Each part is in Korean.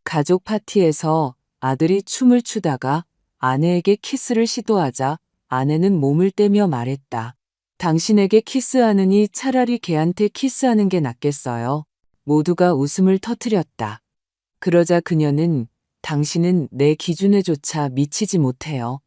가족 파티에서 아들이 춤을 추다가 아내에게 키스를 시도하자 아내는 몸을 떼며 말했다. 당신에게 키스하느니 차라리 걔한테 키스하는 게 낫겠어요. 모두가 웃음을 터뜨렸다. 그러자 그녀는 당신은 내 기준에조차 미치지 못해요.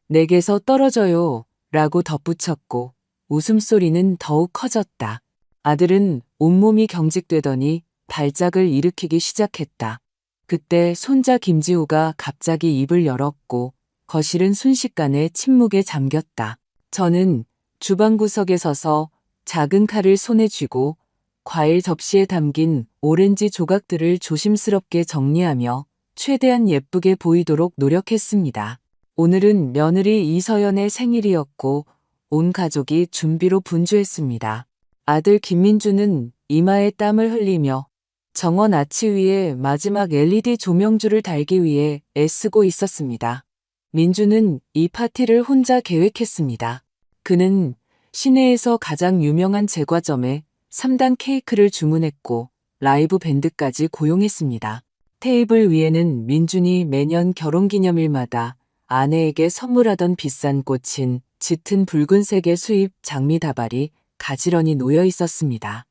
내게서 떨어져요. 라고 덧붙였고 웃음소리는 더욱 커졌다. 아들은 온몸이 경직되더니 발작을 일으키기 시작했다. 그때 손자 김지우가 갑자기 입을 열었고 거실은 순식간에 침묵에 잠겼다. 저는 주방 구석에 서서 작은 칼을 손에 쥐고 과일 접시에 담긴 오렌지 조각들을 조심스럽게 정리하며 최대한 예쁘게 보이도록 노력했습니다. 오늘은 며느리 이서연의 생일이었고 온 가족이 준비로 분주했습니다. 아들 김민주는 이마에 땀을 흘리며 정원 아치 위에 마지막 LED 조명줄을 달기 위해 애쓰고 있었습니다. 민주는 이 파티를 혼자 계획했습니다. 그는 시내에서 가장 유명한 제과점에 3단 케이크를 주문했고 라이브 밴드까지 고용했습니다. 테이블 위에는 민준이 매년 결혼기념일마다 아내에게 선물하던 비싼 꽃인 짙은 붉은색의 수입 장미다발이 가지런히 놓여 있었습니다.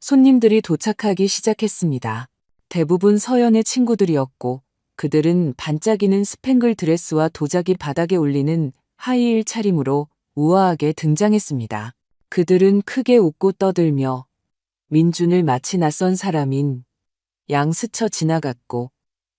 손님들이 도착하기 시작했습니다. 대부분 서연의 친구들이었고 그들은 반짝이는 스팽글 드레스와 도자기 바닥에 올리는 하이힐 차림으로 우아하게 등장했습니다. 그들은 크게 웃고 떠들며 민준을 마치 낯선 사람인 양 스쳐 지나갔고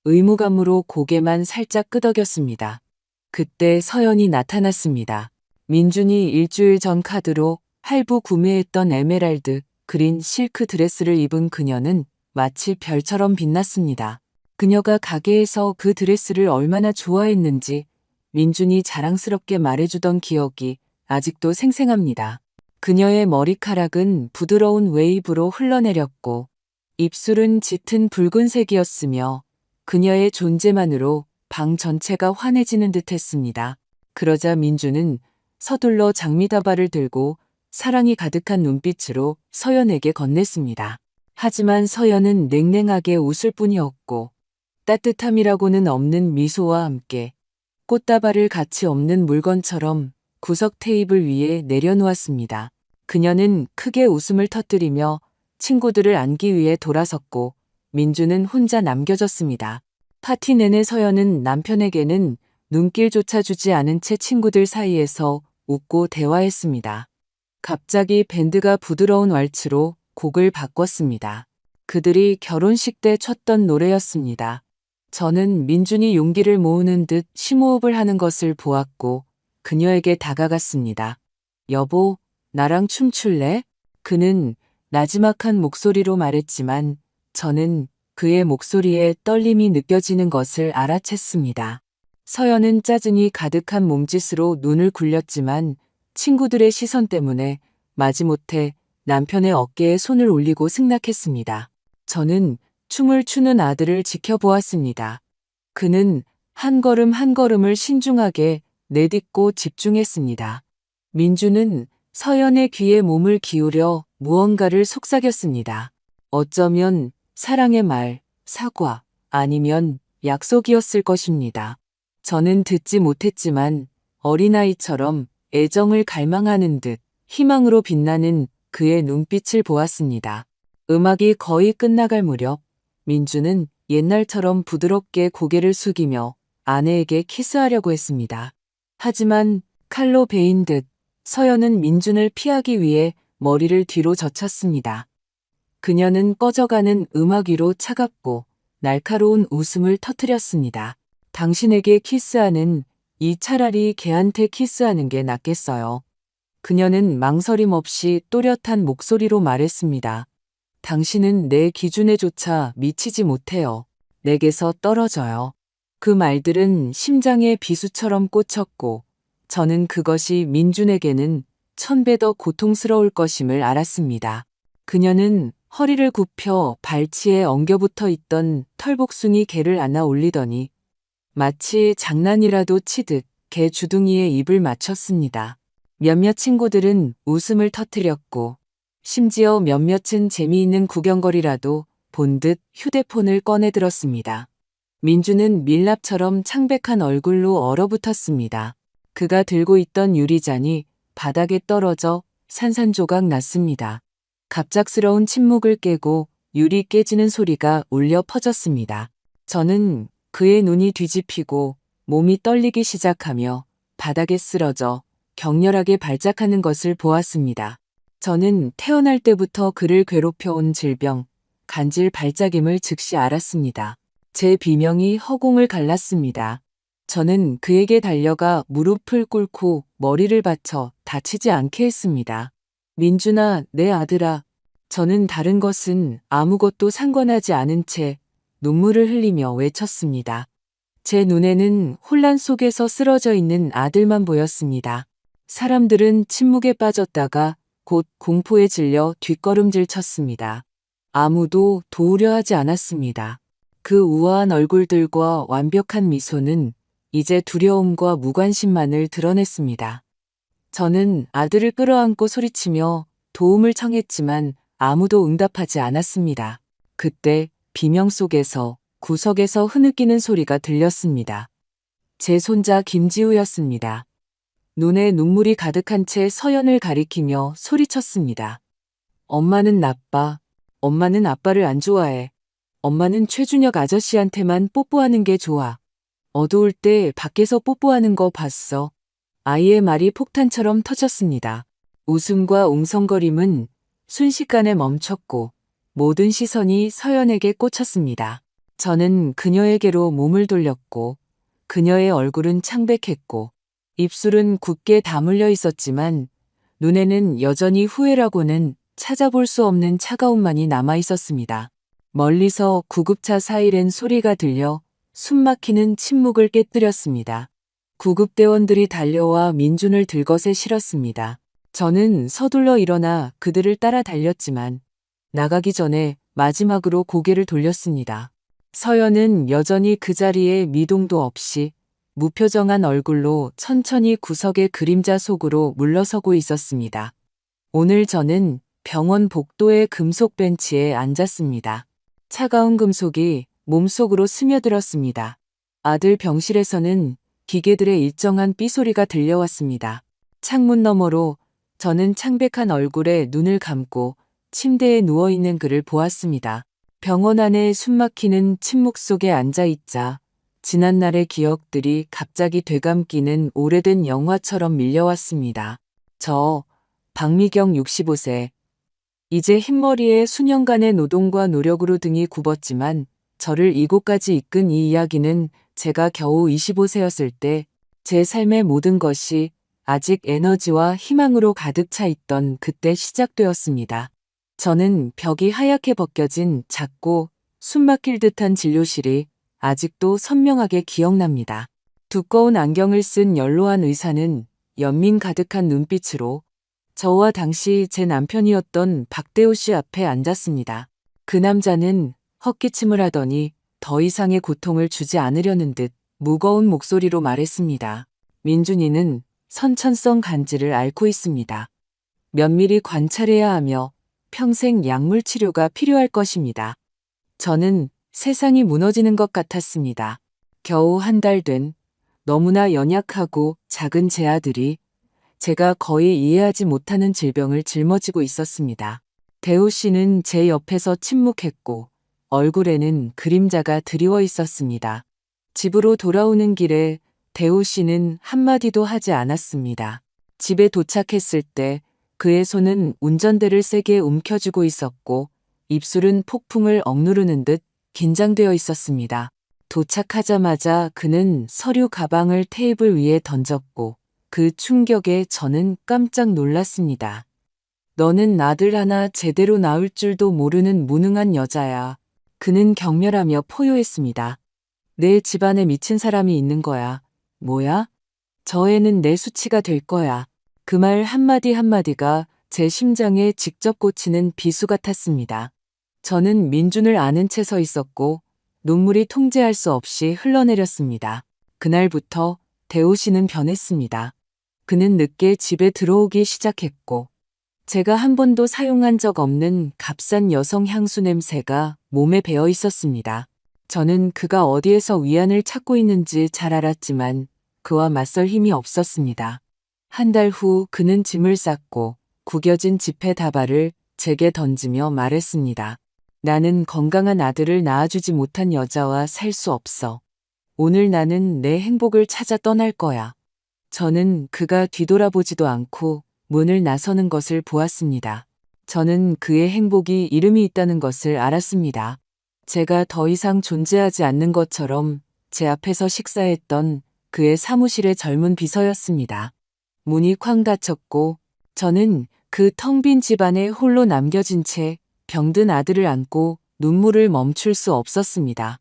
의무감으로 고개만 살짝 끄덕였습니다. 그때 서연이 나타났습니다. 민준이 일주일 전 카드로 할부 구매했던 에메랄드 그린 실크 드레스를 입은 그녀는 마치 별처럼 빛났습니다. 그녀가 가게에서 그 드레스를 얼마나 좋아했는지 민준이 자랑스럽게 말해주던 기억이 아직도 생생합니다. 그녀의 머리카락은 부드러운 웨이브로 흘러내렸고 입술은 짙은 붉은색이었으며 그녀의 존재만으로 방 전체가 환해지는 듯했습니다. 그러자 민주는 서둘러 장미다발을 들고 사랑이 가득한 눈빛으로 서연에게 건넸습니다. 하지만 서연은 냉랭하게 웃을 뿐이었고 따뜻함이라고는 없는 미소와 함께 꽃다발을 가치 없는 물건처럼 구석 테이블 위에 내려놓았습니다. 그녀는 크게 웃음을 터뜨리며 친구들을 안기 위해 돌아섰고 민주는 혼자 남겨졌습니다. 파티 내내 서연은 남편에게는 눈길조차 주지 않은 채 친구들 사이에서 웃고 대화했습니다. 갑자기 밴드가 부드러운 왈츠로 곡을 바꿨습니다. 그들이 결혼식 때 췄던 노래였습니다. 저는 민준이 용기를 모으는 듯 심호흡을 하는 것을 보았고 그녀에게 다가갔습니다. 여보, 나랑 춤출래? 그는 나지막한 목소리로 말했지만 저는 그의 목소리에 떨림이 느껴지는 것을 알아챘습니다. 서연은 짜증이 가득한 몸짓으로 눈을 굴렸지만 친구들의 시선 때문에 마지못해 남편의 어깨에 손을 올리고 승낙했습니다. 저는 춤을 추는 아들을 지켜보았습니다. 그는 한 걸음 한 걸음을 신중하게 내딛고 집중했습니다. 민주는 서연의 귀에 몸을 기울여 무언가를 속삭였습니다. 어쩌면 사랑의 말, 사과, 아니면 약속이었을 것입니다. 저는 듣지 못했지만 어린아이처럼 애정을 갈망하는 듯 희망으로 빛나는 그의 눈빛을 보았습니다. 음악이 거의 끝나갈 무렵 민주는 옛날처럼 부드럽게 고개를 숙이며 아내에게 키스하려고 했습니다. 하지만 칼로 베인 듯 서연은 민준을 피하기 위해 머리를 뒤로 젖혔습니다. 그녀는 꺼져가는 음악 위로 차갑고 날카로운 웃음을 터뜨렸습니다. 당신에게 키스하는 이 차라리 걔한테 키스하는 게 낫겠어요. 그녀는 망설임 없이 또렷한 목소리로 말했습니다. 당신은 내 기준에조차 미치지 못해요. 내게서 떨어져요. 그 말들은 심장에 비수처럼 꽂혔고 저는 그것이 민준에게는 1000배 더 고통스러울 것임을 알았습니다. 그녀는 허리를 굽혀 발치에 엉겨붙어 있던 털복숭이 개를 안아 올리더니 마치 장난이라도 치듯 개 주둥이에 입을 맞췄습니다. 몇몇 친구들은 웃음을 터뜨렸고 심지어 몇몇은 재미있는 구경거리라도 본 듯 휴대폰을 꺼내들었습니다. 민주는 밀랍처럼 창백한 얼굴로 얼어붙었습니다. 그가 들고 있던 유리잔이 바닥에 떨어져 산산조각 났습니다. 갑작스러운 침묵을 깨고 유리 깨지는 소리가 울려 퍼졌습니다. 저는 그의 눈이 뒤집히고 몸이 떨리기 시작하며 바닥에 쓰러져 격렬하게 발작하는 것을 보았습니다. 저는 태어날 때부터 그를 괴롭혀온 질병, 간질 발작임을 즉시 알았습니다. 제 비명이 허공을 갈랐습니다. 저는 그에게 달려가 무릎을 꿇고 머리를 받쳐 다치지 않게 했습니다. 민준아, 내 아들아. 저는 다른 것은 아무것도 상관하지 않은 채 눈물을 흘리며 외쳤습니다. 제 눈에는 혼란 속에서 쓰러져 있는 아들만 보였습니다. 사람들은 침묵에 빠졌다가 곧 공포에 질려 뒷걸음질 쳤습니다. 아무도 도우려 하지 않았습니다. 그 우아한 얼굴들과 완벽한 미소는 이제 두려움과 무관심만을 드러냈습니다. 저는 아들을 끌어안고 소리치며 도움을 청했지만 아무도 응답하지 않았습니다. 그때 비명 속에서 구석에서 흐느끼는 소리가 들렸습니다. 제 손자 김지우였습니다. 눈에 눈물이 가득한 채 서연을 가리키며 소리쳤습니다. 엄마는 나빠. 엄마는 아빠를 안 좋아해. 엄마는 최준혁 아저씨한테만 뽀뽀하는 게 좋아. 어두울 때 밖에서 뽀뽀하는 거 봤어. 아이의 말이 폭탄처럼 터졌습니다. 웃음과 웅성거림은 순식간에 멈췄고 모든 시선이 서연에게 꽂혔습니다. 저는 그녀에게로 몸을 돌렸고 그녀의 얼굴은 창백했고 입술은 굳게 다물려 있었지만 눈에는 여전히 후회라고는 찾아볼 수 없는 차가움만이 남아 있었습니다. 멀리서 구급차 사이렌 소리가 들려 숨막히는 침묵을 깨뜨렸습니다. 구급대원들이 달려와 민준을 들것에 실었습니다. 저는 서둘러 일어나 그들을 따라 달렸지만 나가기 전에 마지막으로 고개를 돌렸습니다. 서연은 여전히 그 자리에 미동도 없이 무표정한 얼굴로 천천히 구석의 그림자 속으로 물러서고 있었습니다. 오늘 저는 병원 복도의 금속 벤치에 앉았습니다. 차가운 금속이 몸속으로 스며들었습니다. 아들 병실에서는 기계들의 일정한 삐소리가 들려왔습니다. 창문 너머로 저는 창백한 얼굴에 눈을 감고 침대에 누워있는 그를 보았습니다. 병원 안에 숨막히는 침묵 속에 앉아있자 지난날의 기억들이 갑자기 되감기는 오래된 영화처럼 밀려왔습니다. 박미경 65세. 이제 흰머리에 수년간의 노동과 노력으로 등이 굽었지만 저를 이곳까지 이끈 이 이야기는 제가 겨우 25세였을 때 제 삶의 모든 것이 아직 에너지와 희망으로 가득 차 있던 그때 시작되었습니다. 저는 벽이 하얗게 벗겨진 작고 숨막힐 듯한 진료실이 아직도 선명하게 기억납니다. 두꺼운 안경을 쓴 연로한 의사는 연민 가득한 눈빛으로 저와 당시 제 남편이었던 박대호 씨 앞에 앉았습니다. 그 남자는 헛기침을 하더니 더 이상의 고통을 주지 않으려는 듯 무거운 목소리로 말했습니다. 민준이는 선천성 간질을 앓고 있습니다. 면밀히 관찰해야 하며 평생 약물 치료가 필요할 것입니다. 저는 세상이 무너지는 것 같았습니다. 겨우 한 달 된 너무나 연약하고 작은 제 아들이 제가 거의 이해하지 못하는 질병을 짊어지고 있었습니다. 대호 씨는 제 옆에서 침묵했고 얼굴에는 그림자가 드리워 있었습니다. 집으로 돌아오는 길에 대호 씨는 한마디도 하지 않았습니다. 집에 도착했을 때 그의 손은 운전대를 세게 움켜쥐고 있었고 입술은 폭풍을 억누르는 듯 긴장되어 있었습니다. 도착하자마자 그는 서류 가방을 테이블 위에 던졌고 그 충격에 저는 깜짝 놀랐습니다. 너는 아들 하나 제대로 낳을 줄도 모르는 무능한 여자야. 그는 경멸하며 포효했습니다. 내 집안에 미친 사람이 있는 거야. 뭐야? 저 애는 내 수치가 될 거야. 그 말 한마디 한마디가 제 심장에 직접 꽂히는 비수 같았습니다. 저는 민준을 아는 채 서 있었고 눈물이 통제할 수 없이 흘러내렸습니다. 그날부터 대호 씨는 변했습니다. 그는 늦게 집에 들어오기 시작했고 제가 한 번도 사용한 적 없는 값싼 여성 향수 냄새가 몸에 배어 있었습니다. 저는 그가 어디에서 위안을 찾고 있는지 잘 알았지만 그와 맞설 힘이 없었습니다. 한 달 후 그는 짐을 쌌고 구겨진 지폐 다발을 제게 던지며 말했습니다. 나는 건강한 아들을 낳아주지 못한 여자와 살 수 없어. 오늘 나는 내 행복을 찾아 떠날 거야. 저는 그가 뒤돌아보지도 않고 문을 나서는 것을 보았습니다. 저는 그의 행복이 이름이 있다는 것을 알았습니다. 제가 더 이상 존재하지 않는 것처럼 제 앞에서 식사했던 그의 사무실의 젊은 비서였습니다. 문이 쾅 닫혔고 저는 그 텅 빈 집안에 홀로 남겨진 채 병든 아들을 안고 눈물을 멈출 수 없었습니다.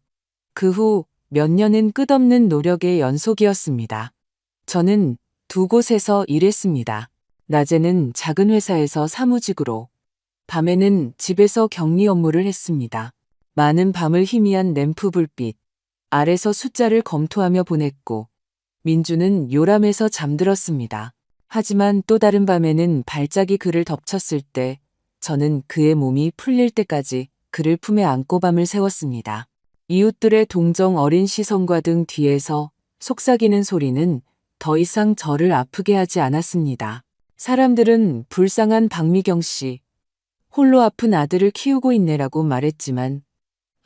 그 후 몇 년은 끝없는 노력의 연속이었습니다. 저는 두 곳에서 일했습니다. 낮에는 작은 회사에서 사무직으로, 밤에는 집에서 격리 업무를 했습니다. 많은 밤을 희미한 램프 불빛 아래서 숫자를 검토하며 보냈고 민주는 요람해서 잠들었습니다. 하지만 또 다른 밤에는 발작이 그를 덮쳤을 때 저는 그의 몸이 풀릴 때까지 그를 품에 안고 밤을 새웠습니다. 이웃들의 동정 어린 시선과 등 뒤에서 속삭이는 소리는 더 이상 저를 아프게 하지 않았습니다. 사람들은 불쌍한 박미경 씨, 홀로 아픈 아들을 키우고 있네라고 말했지만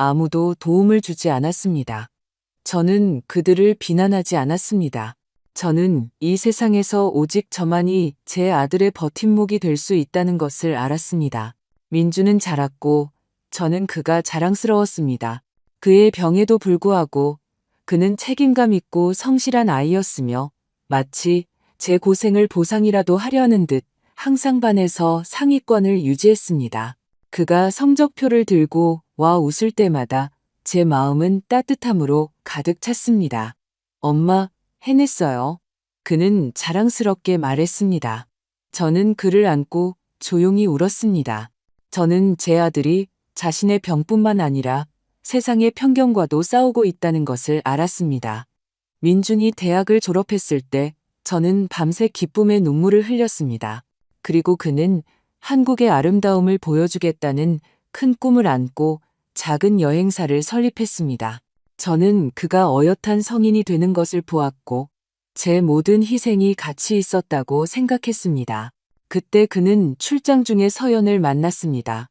아무도 도움을 주지 않았습니다. 저는 그들을 비난하지 않았습니다. 저는 이 세상에서 오직 저만이 제 아들의 버팀목이 될 수 있다는 것을 알았습니다. 민주는 자랐고 저는 그가 자랑스러웠습니다. 그의 병에도 불구하고 그는 책임감 있고 성실한 아이였으며 마치 제 고생을 보상이라도 하려는 듯 항상 반에서 상위권을 유지했습니다. 그가 성적표를 들고 와 웃을 때마다 제 마음은 따뜻함으로 가득 찼습니다. 엄마, 해냈어요. 그는 자랑스럽게 말했습니다. 저는 그를 안고 조용히 울었습니다. 저는 제 아들이 자신의 병뿐만 아니라 세상의 편견과도 싸우고 있다는 것을 알았습니다. 민준이 대학을 졸업했을 때 저는 밤새 기쁨의 눈물을 흘렸습니다. 그리고 그는 한국의 아름다움을 보여주겠다는 큰 꿈을 안고 작은 여행사를 설립했습니다. 저는 그가 어엿한 성인이 되는 것을 보았고 제 모든 희생이 가치 있었다고 생각했습니다. 그때 그는 출장 중에 서연을 만났습니다.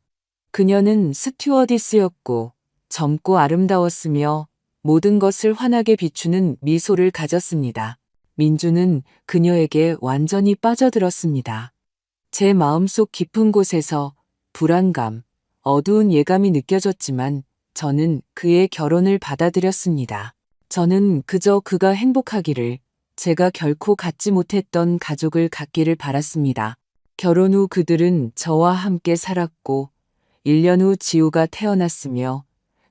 그녀는 스튜어디스였고 젊고 아름다웠으며 모든 것을 환하게 비추는 미소를 가졌습니다. 민주는 그녀에게 완전히 빠져들었습니다. 제 마음속 깊은 곳에서 불안감, 어두운 예감이 느껴졌지만 저는 그의 결혼을 받아들였습니다. 저는 그저 그가 행복하기를, 제가 결코 갖지 못했던 가족을 갖기를 바랐습니다. 결혼 후 그들은 저와 함께 살았고 1년 후 지우가 태어났으며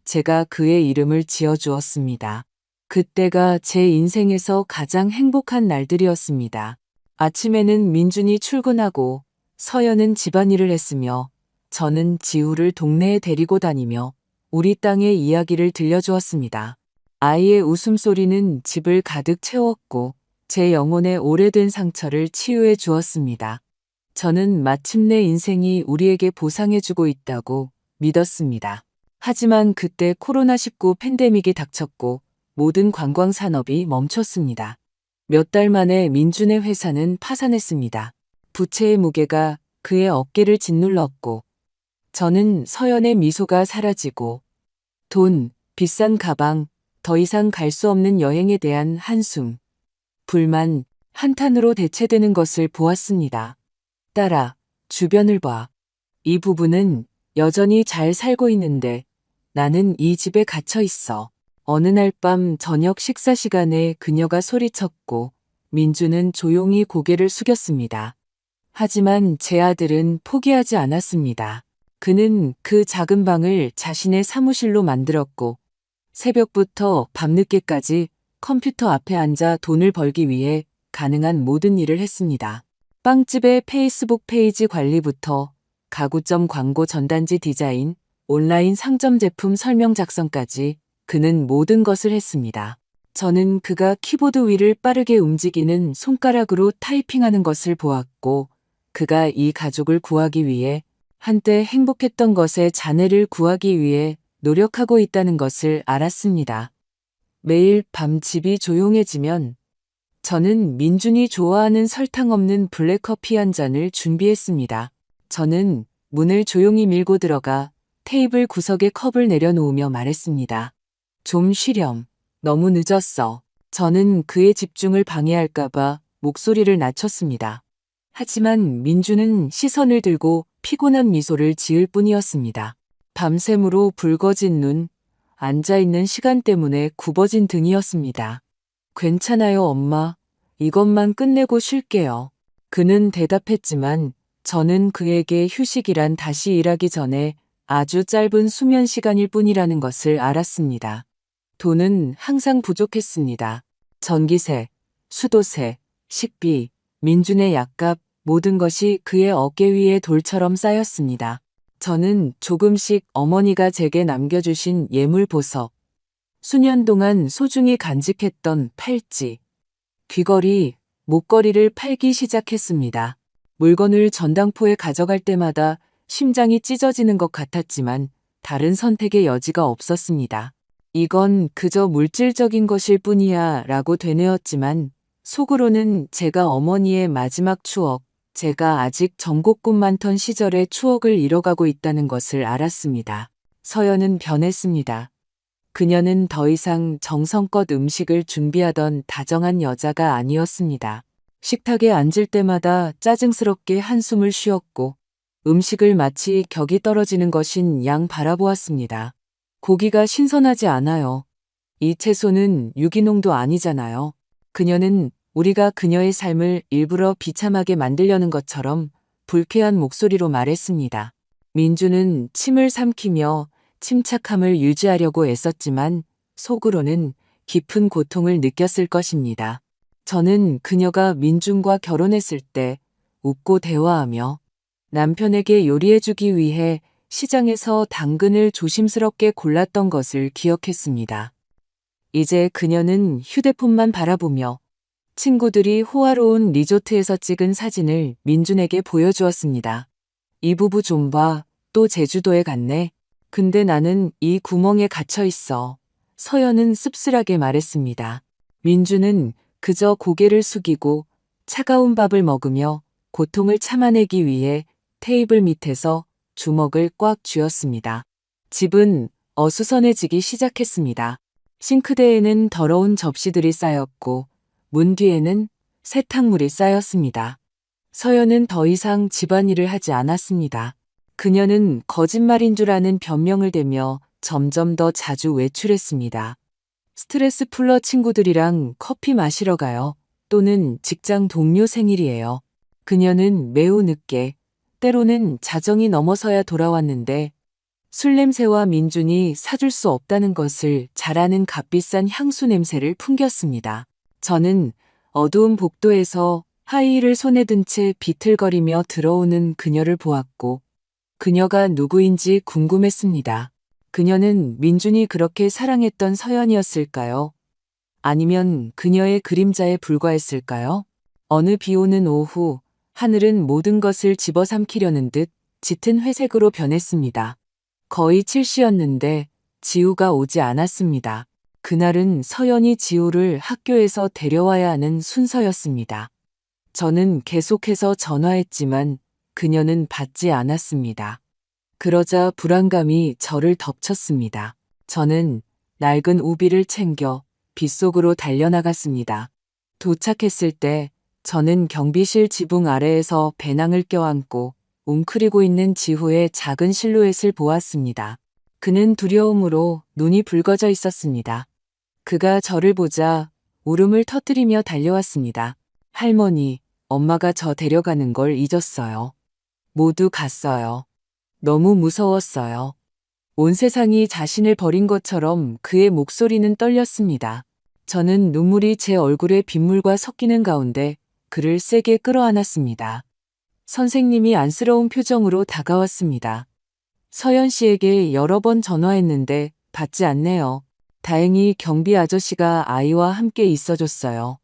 제가 그의 이름을 지어주었습니다. 그때가 제 인생에서 가장 행복한 날들이었습니다. 아침에는 민준이 출근하고 서연은 집안일을 했으며 저는 지우를 동네에 데리고 다니며 우리 땅의 이야기를 들려주었습니다. 아이의 웃음소리는 집을 가득 채웠고 제 영혼의 오래된 상처를 치유해 주었습니다. 저는 마침내 인생이 우리에게 보상해주고 있다고 믿었습니다. 하지만 그때 코로나19 팬데믹이 닥쳤고 모든 관광 산업이 멈췄습니다. 몇 달 만에 민준의 회사는 파산했습니다. 부채의 무게가 그의 어깨를 짓눌렀고 저는 서연의 미소가 사라지고 돈, 비싼 가방, 더 이상 갈 수 없는 여행에 대한 한숨, 불만, 한탄으로 대체되는 것을 보았습니다. 딸아, 주변을 봐. 이 부부는 여전히 잘 살고 있는데 나는 이 집에 갇혀 있어. 어느 날 밤 저녁 식사 시간에 그녀가 소리쳤고 민주는 조용히 고개를 숙였습니다. 하지만 제 아들은 포기하지 않았습니다. 그는 그 작은 방을 자신의 사무실로 만들었고 새벽부터 밤늦게까지 컴퓨터 앞에 앉아 돈을 벌기 위해 가능한 모든 일을 했습니다. 빵집의 페이스북 페이지 관리부터 가구점 광고 전단지 디자인, 온라인 상점 제품 설명 작성까지 그는 모든 것을 했습니다. 저는 그가 키보드 위를 빠르게 움직이는 손가락으로 타이핑하는 것을 보았고 그가 이 가족을 구하기 위해 한때 행복했던 것의 잔해를 구하기 위해 노력하고 있다는 것을 알았습니다. 매일 밤 집이 조용해지면 저는 민준이 좋아하는 설탕 없는 블랙커피 한 잔을 준비했습니다. 저는 문을 조용히 밀고 들어가 테이블 구석에 컵을 내려놓으며 말했습니다. 좀 쉬렴. 너무 늦었어. 저는 그의 집중을 방해할까봐 목소리를 낮췄습니다. 하지만 민주는 시선을 들고 피곤한 미소를 지을 뿐이었습니다. 밤샘으로 붉어진 눈, 앉아있는 시간 때문에 굽어진 등이었습니다. 괜찮아요, 엄마. 이것만 끝내고 쉴게요. 그는 대답했지만 저는 그에게 휴식이란 다시 일하기 전에 아주 짧은 수면 시간일 뿐이라는 것을 알았습니다. 돈은 항상 부족했습니다. 전기세, 수도세, 식비, 민준의 약값, 모든 것이 그의 어깨 위에 돌처럼 쌓였습니다. 저는 조금씩 어머니가 제게 남겨주신 예물 보석, 수년 동안 소중히 간직했던 팔찌, 귀걸이, 목걸이를 팔기 시작했습니다. 물건을 전당포에 가져갈 때마다 심장이 찢어지는 것 같았지만 다른 선택의 여지가 없었습니다. 이건 그저 물질적인 것일 뿐이야 라고 되뇌었지만 속으로는 제가 어머니의 마지막 추억, 제가 아직 전곡꽃 많던 시절의 추억을 잃어가고 있다는 것을 알았습니다. 서연은 변했습니다. 그녀는 더 이상 정성껏 음식을 준비하던 다정한 여자가 아니었습니다. 식탁에 앉을 때마다 짜증스럽게 한숨을 쉬었고 음식을 마치 격이 떨어지는 것인 양 바라보았습니다. 고기가 신선하지 않아요. 이 채소는 유기농도 아니잖아요. 그녀는 우리가 그녀의 삶을 일부러 비참하게 만들려는 것처럼 불쾌한 목소리로 말했습니다. 민주는 침을 삼키며 침착함을 유지하려고 애썼지만 속으로는 깊은 고통을 느꼈을 것입니다. 저는 그녀가 민준과 결혼했을 때 웃고 대화하며 남편에게 요리해주기 위해 시장에서 당근을 조심스럽게 골랐던 것을 기억했습니다. 이제 그녀는 휴대폰만 바라보며 친구들이 호화로운 리조트에서 찍은 사진을 민준에게 보여주었습니다. 이 부부 좀 봐. 또 제주도에 갔네. 근데 나는 이 구멍에 갇혀 있어. 서연은 씁쓸하게 말했습니다. 민준은 그저 고개를 숙이고 차가운 밥을 먹으며 고통을 참아내기 위해 테이블 밑에서 주먹을 꽉 쥐었습니다. 집은 어수선해지기 시작했습니다. 싱크대에는 더러운 접시들이 쌓였고 문 뒤에는 세탁물이 쌓였습니다. 서연은 더 이상 집안일을 하지 않았습니다. 그녀는 거짓말인 줄 아는 변명을 대며 점점 더 자주 외출했습니다. 스트레스 풀러 친구들이랑 커피 마시러 가요. 또는 직장 동료 생일이에요. 그녀는 매우 늦게, 때로는 자정이 넘어서야 돌아왔는데 술 냄새와 민준이 사줄 수 없다는 것을 잘 아는 값비싼 향수 냄새를 풍겼습니다. 저는 어두운 복도에서 하이힐을 손에 든 채 비틀거리며 들어오는 그녀를 보았고 그녀가 누구인지 궁금했습니다. 그녀는 민준이 그렇게 사랑했던 서연이었을까요? 아니면 그녀의 그림자에 불과했을까요? 어느 비 오는 오후 하늘은 모든 것을 집어삼키려는 듯 짙은 회색으로 변했습니다. 거의 7시였는데 지우가 오지 않았습니다. 그날은 서연이 지우를 학교에서 데려와야 하는 순서였습니다. 저는 계속해서 전화했지만 그녀는 받지 않았습니다. 그러자 불안감이 저를 덮쳤습니다. 저는 낡은 우비를 챙겨 빗속으로 달려나갔습니다. 도착했을 때 저는 경비실 지붕 아래에서 배낭을 껴안고 웅크리고 있는 지후의 작은 실루엣을 보았습니다. 그는 두려움으로 눈이 붉어져 있었습니다. 그가 저를 보자 울음을 터뜨리며 달려왔습니다. 할머니, 엄마가 저 데려가는 걸 잊었어요. 모두 갔어요. 너무 무서웠어요. 온 세상이 자신을 버린 것처럼 그의 목소리는 떨렸습니다. 저는 눈물이 제 얼굴에 빗물과 섞이는 가운데 그를 세게 끌어안았습니다. 선생님이 안쓰러운 표정으로 다가왔습니다. 서연 씨에게 여러 번 전화했는데 받지 않네요. 다행히 경비 아저씨가 아이와 함께 있어줬어요.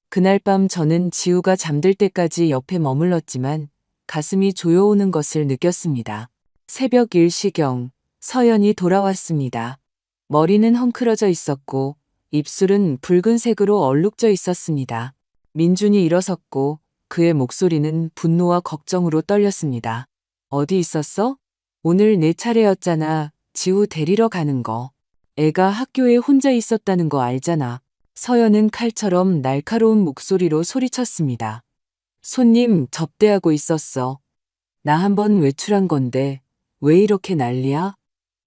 그날 밤 저는 지우가 잠들 때까지 옆에 머물렀지만 가슴이 조여오는 것을 느꼈습니다. 새벽 1시경 서연이 돌아왔습니다. 머리는 헝클어져 있었고 입술은 붉은색으로 얼룩져 있었습니다. 민준이 일어섰고 그의 목소리는 분노와 걱정으로 떨렸습니다. 어디 있었어? 오늘 내 차례였잖아. 지우 데리러 가는 거. 애가 학교에 혼자 있었다는 거 알잖아. 서연은 칼처럼 날카로운 목소리로 소리쳤습니다. 손님 접대하고 있었어. 나 한번 외출한 건데 왜 이렇게 난리야?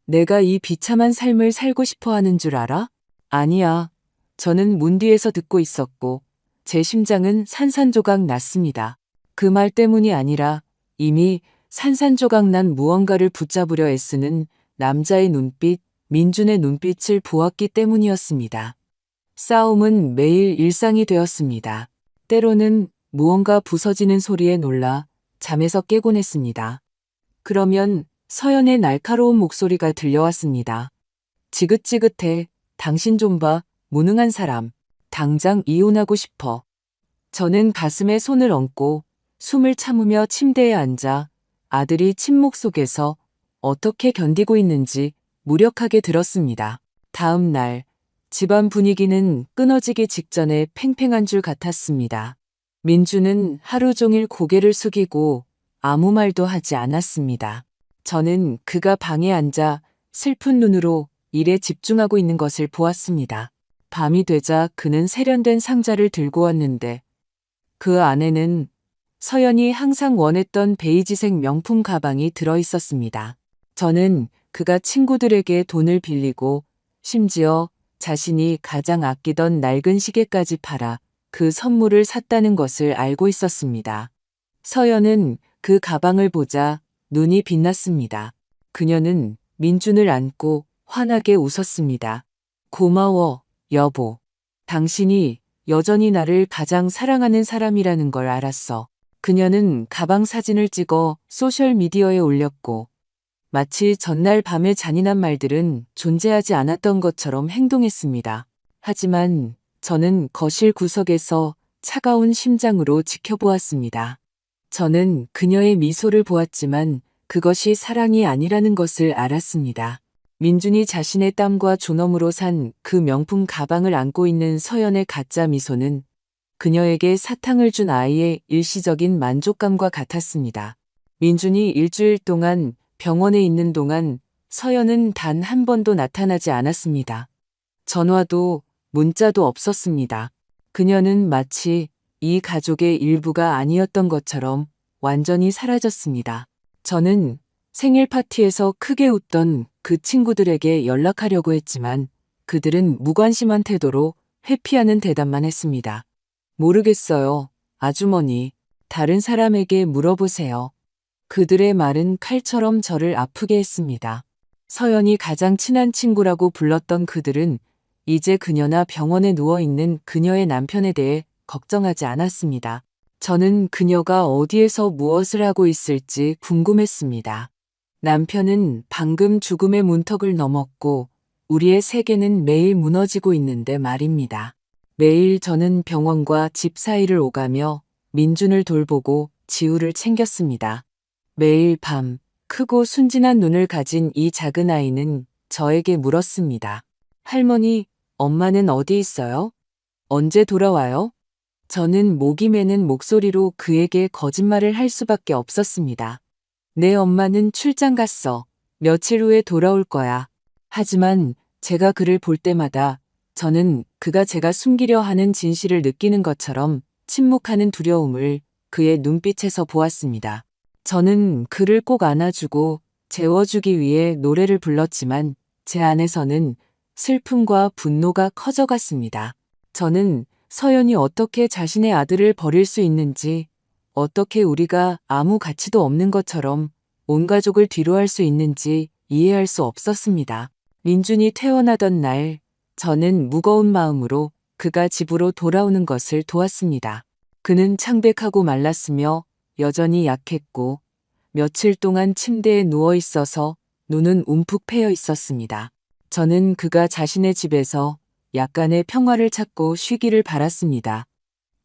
내가 이 비참한 삶을 살고 싶어 하는 줄 알아? 아니야. 저는 문 뒤에서 듣고 있었고 제 심장은 산산조각 났습니다. 그 말 때문이 아니라 이미 산산조각 난 무언가를 붙잡으려 애쓰는 남자의 눈빛, 민준의 눈빛을 보았기 때문이었습니다. 싸움은 매일 일상이 되었습니다. 때로는 무언가 부서지는 소리에 놀라 잠에서 깨곤 했습니다. 그러면 서연의 날카로운 목소리가 들려왔습니다. 지긋지긋해. 당신 좀 봐. 무능한 사람. 당장 이혼하고 싶어. 저는 가슴에 손을 얹고 숨을 참으며 침대에 앉아 아들이 침묵 속에서 어떻게 견디고 있는지 무력하게 들었습니다. 다음 날 집안 분위기는 끊어지기 직전에 팽팽한 줄 같았습니다. 민주는 하루 종일 고개를 숙이고 아무 말도 하지 않았습니다. 저는 그가 방에 앉아 슬픈 눈으로 일에 집중하고 있는 것을 보았습니다. 밤이 되자 그는 세련된 상자를 들고 왔는데 그 안에는 서연이 항상 원했던 베이지색 명품 가방이 들어 있었습니다. 저는 그가 친구들에게 돈을 빌리고 심지어 자신이 가장 아끼던 낡은 시계까지 팔아 그 선물을 샀다는 것을 알고 있었습니다. 서연은 그 가방을 보자 눈이 빛났습니다. 그녀는 민준을 안고 환하게 웃었습니다. 고마워, 여보. 당신이 여전히 나를 가장 사랑하는 사람이라는 걸 알았어. 그녀는 가방 사진을 찍어 소셜미디어에 올렸고 마치 전날 밤의 잔인한 말들은 존재하지 않았던 것처럼 행동했습니다. 하지만 저는 거실 구석에서 차가운 심장으로 지켜보았습니다. 저는 그녀의 미소를 보았지만 그것이 사랑이 아니라는 것을 알았습니다. 민준이 자신의 땀과 존엄으로 산 그 명품 가방을 안고 있는 서연의 가짜 미소는 그녀에게 사탕을 준 아이의 일시적인 만족감과 같았습니다. 민준이 일주일 동안 병원에 있는 동안 서연은 단 한 번도 나타나지 않았습니다. 전화도 문자도 없었습니다. 그녀는 마치 이 가족의 일부가 아니었던 것처럼 완전히 사라졌습니다. 저는 생일 파티에서 크게 웃던 그 친구들에게 연락하려고 했지만 그들은 무관심한 태도로 회피하는 대답만 했습니다. 모르겠어요, 아주머니. 다른 사람에게 물어보세요. 그들의 말은 칼처럼 저를 아프게 했습니다. 서연이 가장 친한 친구라고 불렀던 그들은 이제 그녀나 병원에 누워있는 그녀의 남편에 대해 걱정하지 않았습니다. 저는 그녀가 어디에서 무엇을 하고 있을지 궁금했습니다. 남편은 방금 죽음의 문턱을 넘었고 우리의 세계는 매일 무너지고 있는데 말입니다. 매일 저는 병원과 집 사이를 오가며 민준을 돌보고 지우를 챙겼습니다. 매일 밤 크고 순진한 눈을 가진 이 작은 아이는 저에게 물었습니다. 할머니, 엄마는 어디 있어요? 언제 돌아와요? 저는 목이 메는 목소리로 그에게 거짓말을 할 수밖에 없었습니다. 내 엄마는 출장 갔어. 며칠 후에 돌아올 거야. 하지만 제가 그를 볼 때마다 저는 그가 제가 숨기려 하는 진실을 느끼는 것처럼 침묵하는 두려움을 그의 눈빛에서 보았습니다. 저는 그를 꼭 안아주고 재워주기 위해 노래를 불렀지만 제 안에서는 슬픔과 분노가 커져갔습니다. 저는 서연이 어떻게 자신의 아들을 버릴 수 있는지, 어떻게 우리가 아무 가치도 없는 것처럼 온 가족을 뒤로할 수 있는지 이해할 수 없었습니다. 민준이 퇴원하던 날, 저는 무거운 마음으로 그가 집으로 돌아오는 것을 도왔습니다. 그는 창백하고 말랐으며 여전히 약했고 며칠 동안 침대에 누워 있어서 눈은 움푹 패여 있었습니다. 저는 그가 자신의 집에서 약간의 평화를 찾고 쉬기를 바랐습니다.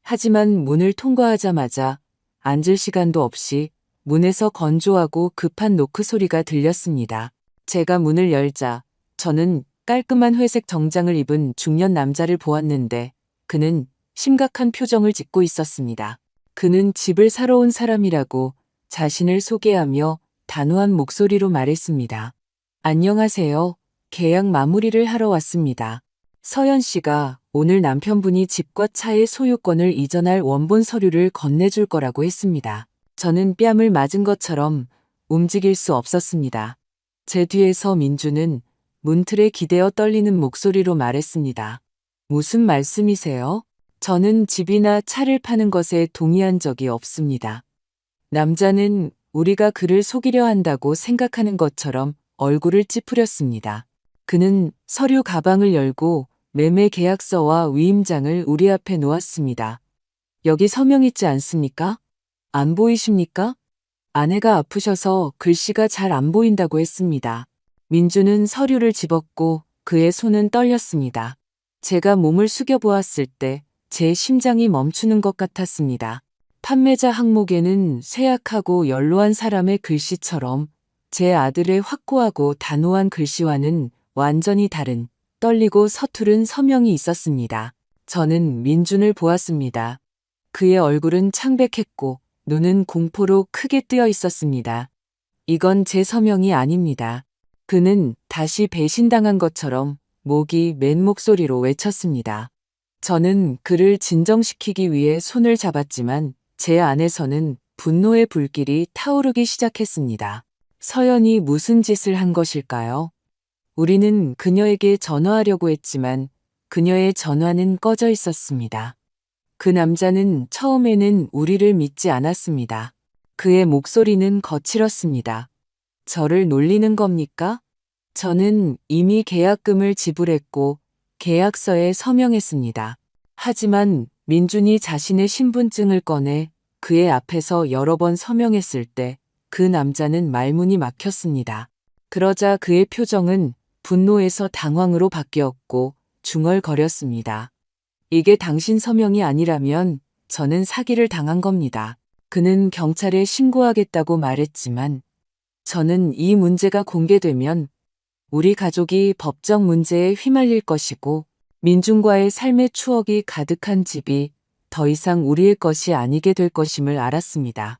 하지만 문을 통과하자마자 앉을 시간도 없이 문에서 건조하고 급한 노크 소리가 들렸습니다. 제가 문을 열자 저는 깔끔한 회색 정장을 입은 중년 남자를 보았는데 그는 심각한 표정을 짓고 있었습니다. 그는 집을 사러 온 사람이라고 자신을 소개하며 단호한 목소리로 말했습니다. 안녕하세요. 계약 마무리를 하러 왔습니다. 서연 씨가 오늘 남편분이 집과 차의 소유권을 이전할 원본 서류를 건네줄 거라고 했습니다. 저는 뺨을 맞은 것처럼 움직일 수 없었습니다. 제 뒤에서 민주는 문틀에 기대어 떨리는 목소리로 말했습니다. 무슨 말씀이세요? 저는 집이나 차를 파는 것에 동의한 적이 없습니다. 남자는 우리가 그를 속이려 한다고 생각하는 것처럼 얼굴을 찌푸렸습니다. 그는 서류 가방을 열고 매매 계약서와 위임장을 우리 앞에 놓았습니다. 여기 서명 있지 않습니까? 안 보이십니까? 아내가 아프셔서 글씨가 잘 안 보인다고 했습니다. 민주는 서류를 집었고 그의 손은 떨렸습니다. 제가 몸을 숙여보았을 때 제 심장이 멈추는 것 같았습니다. 판매자 항목에는 쇠약하고 연로한 사람의 글씨처럼 제 아들의 확고하고 단호한 글씨와는 완전히 다른 떨리고 서투른 서명이 있었습니다. 저는 민준을 보았습니다. 그의 얼굴은 창백했고 눈은 공포로 크게 뜨여 있었습니다. 이건 제 서명이 아닙니다. 그는 다시 배신당한 것처럼 목이 맨 목소리로 외쳤습니다. 저는 그를 진정시키기 위해 손을 잡았지만 제 안에서는 분노의 불길이 타오르기 시작했습니다. 서연이 무슨 짓을 한 것일까요? 우리는 그녀에게 전화하려고 했지만 그녀의 전화는 꺼져 있었습니다. 그 남자는 처음에는 우리를 믿지 않았습니다. 그의 목소리는 거칠었습니다. 저를 놀리는 겁니까? 저는 이미 계약금을 지불했고 계약서에 서명했습니다. 하지만 민준이 자신의 신분증을 꺼내 그의 앞에서 여러 번 서명했을 때 그 남자는 말문이 막혔습니다. 그러자 그의 표정은 분노에서 당황으로 바뀌었고 중얼거렸습니다. 이게 당신 서명이 아니라면 저는 사기를 당한 겁니다. 그는 경찰에 신고하겠다고 말했지만 저는 이 문제가 공개되면 우리 가족이 법적 문제에 휘말릴 것이고 민준과의 삶의 추억이 가득한 집이 더 이상 우리의 것이 아니게 될 것임을 알았습니다.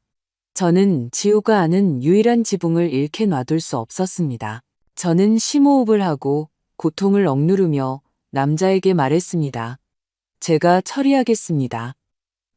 저는 지우가 아는 유일한 지붕을 잃게 놔둘 수 없었습니다. 저는 심호흡을 하고 고통을 억누르며 남자에게 말했습니다. 제가 처리하겠습니다.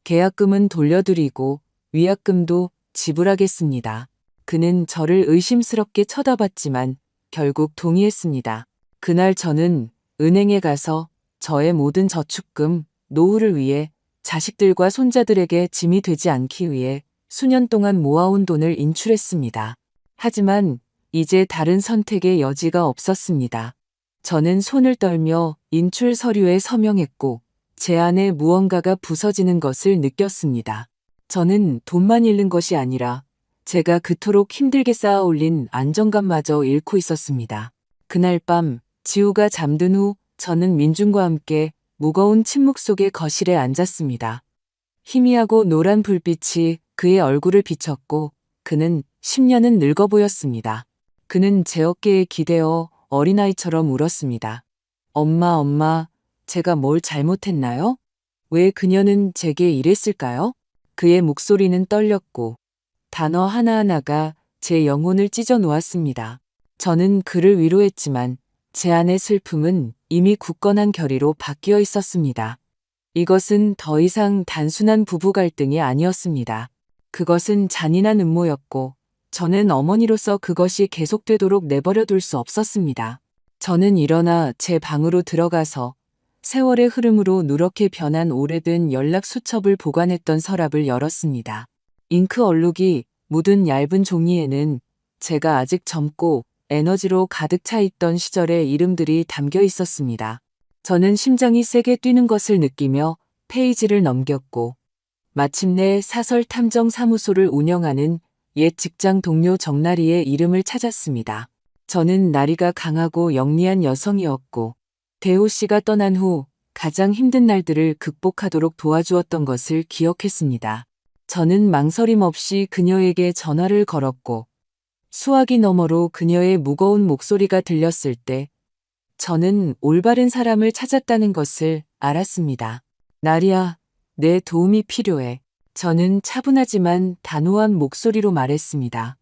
계약금은 돌려드리고 위약금도 지불하겠습니다. 그는 저를 의심스럽게 쳐다봤지만 결국 동의했습니다. 그날 저는 은행에 가서 저의 모든 저축금, 노후를 위해 자식들과 손자들에게 짐이 되지 않기 위해 수년 동안 모아온 돈을 인출했습니다. 하지만 이제 다른 선택의 여지가 없었습니다. 저는 손을 떨며 인출 서류에 서명했고 제 안에 무언가가 부서지는 것을 느꼈습니다. 저는 돈만 잃는 것이 아니라 제가 그토록 힘들게 쌓아 올린 안정감마저 잃고 있었습니다. 그날 밤 지우가 잠든 후 저는 민준과 함께 무거운 침묵 속의 거실에 앉았습니다. 희미하고 노란 불빛이 그의 얼굴을 비췄고 그는 10년은 늙어 보였습니다. 그는 제 어깨에 기대어 어린아이처럼 울었습니다. 엄마, 제가 뭘 잘못했나요? 왜 그녀는 제게 이랬을까요? 그의 목소리는 떨렸고 단어 하나하나가 제 영혼을 찢어 놓았습니다. 저는 그를 위로했지만 제 안의 슬픔은 이미 굳건한 결의로 바뀌어 있었습니다. 이것은 더 이상 단순한 부부 갈등이 아니었습니다. 그것은 잔인한 음모였고 저는 어머니로서 그것이 계속되도록 내버려 둘 수 없었습니다. 저는 일어나 제 방으로 들어가서 세월의 흐름으로 누렇게 변한 오래된 연락 수첩을 보관했던 서랍을 열었습니다. 잉크 얼룩이 묻은 얇은 종이에는 제가 아직 젊고 에너지로 가득 차 있던 시절의 이름들이 담겨 있었습니다. 저는 심장이 세게 뛰는 것을 느끼며 페이지를 넘겼고 마침내 사설 탐정 사무소를 운영하는 옛 직장 동료 정나리의 이름을 찾았습니다. 저는 나리가 강하고 영리한 여성이었고 대호 씨가 떠난 후 가장 힘든 날들을 극복하도록 도와주었던 것을 기억했습니다. 저는 망설임 없이 그녀에게 전화를 걸었고 수화기 너머로 그녀의 무거운 목소리가 들렸을 때 저는 올바른 사람을 찾았다는 것을 알았습니다. 나리야, 내 도움이 필요해. 저는 차분하지만 단호한 목소리로 말했습니다.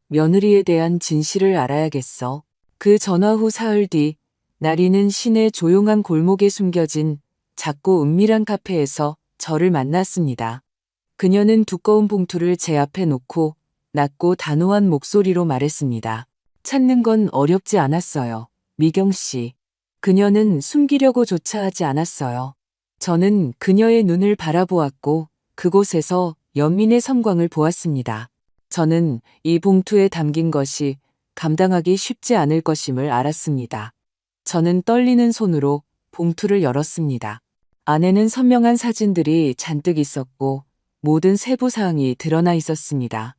며느리에 대한 진실을 알아야겠어. 그 전화 후 사흘 뒤 나리는 시내 조용한 골목에 숨겨진 작고 은밀한 카페에서 저를 만났습니다. 그녀는 두꺼운 봉투를 제 앞에 놓고 낮고 단호한 목소리로 말했습니다. 찾는 건 어렵지 않았어요. 미경 씨. 그녀는 숨기려고조차 하지 않았어요. 저는 그녀의 눈을 바라보았고 그곳에서 연민의 섬광을 보았습니다. 저는 이 봉투에 담긴 것이 감당하기 쉽지 않을 것임을 알았습니다. 저는 떨리는 손으로 봉투를 열었습니다. 안에는 선명한 사진들이 잔뜩 있었고 모든 세부 사항이 드러나 있었습니다.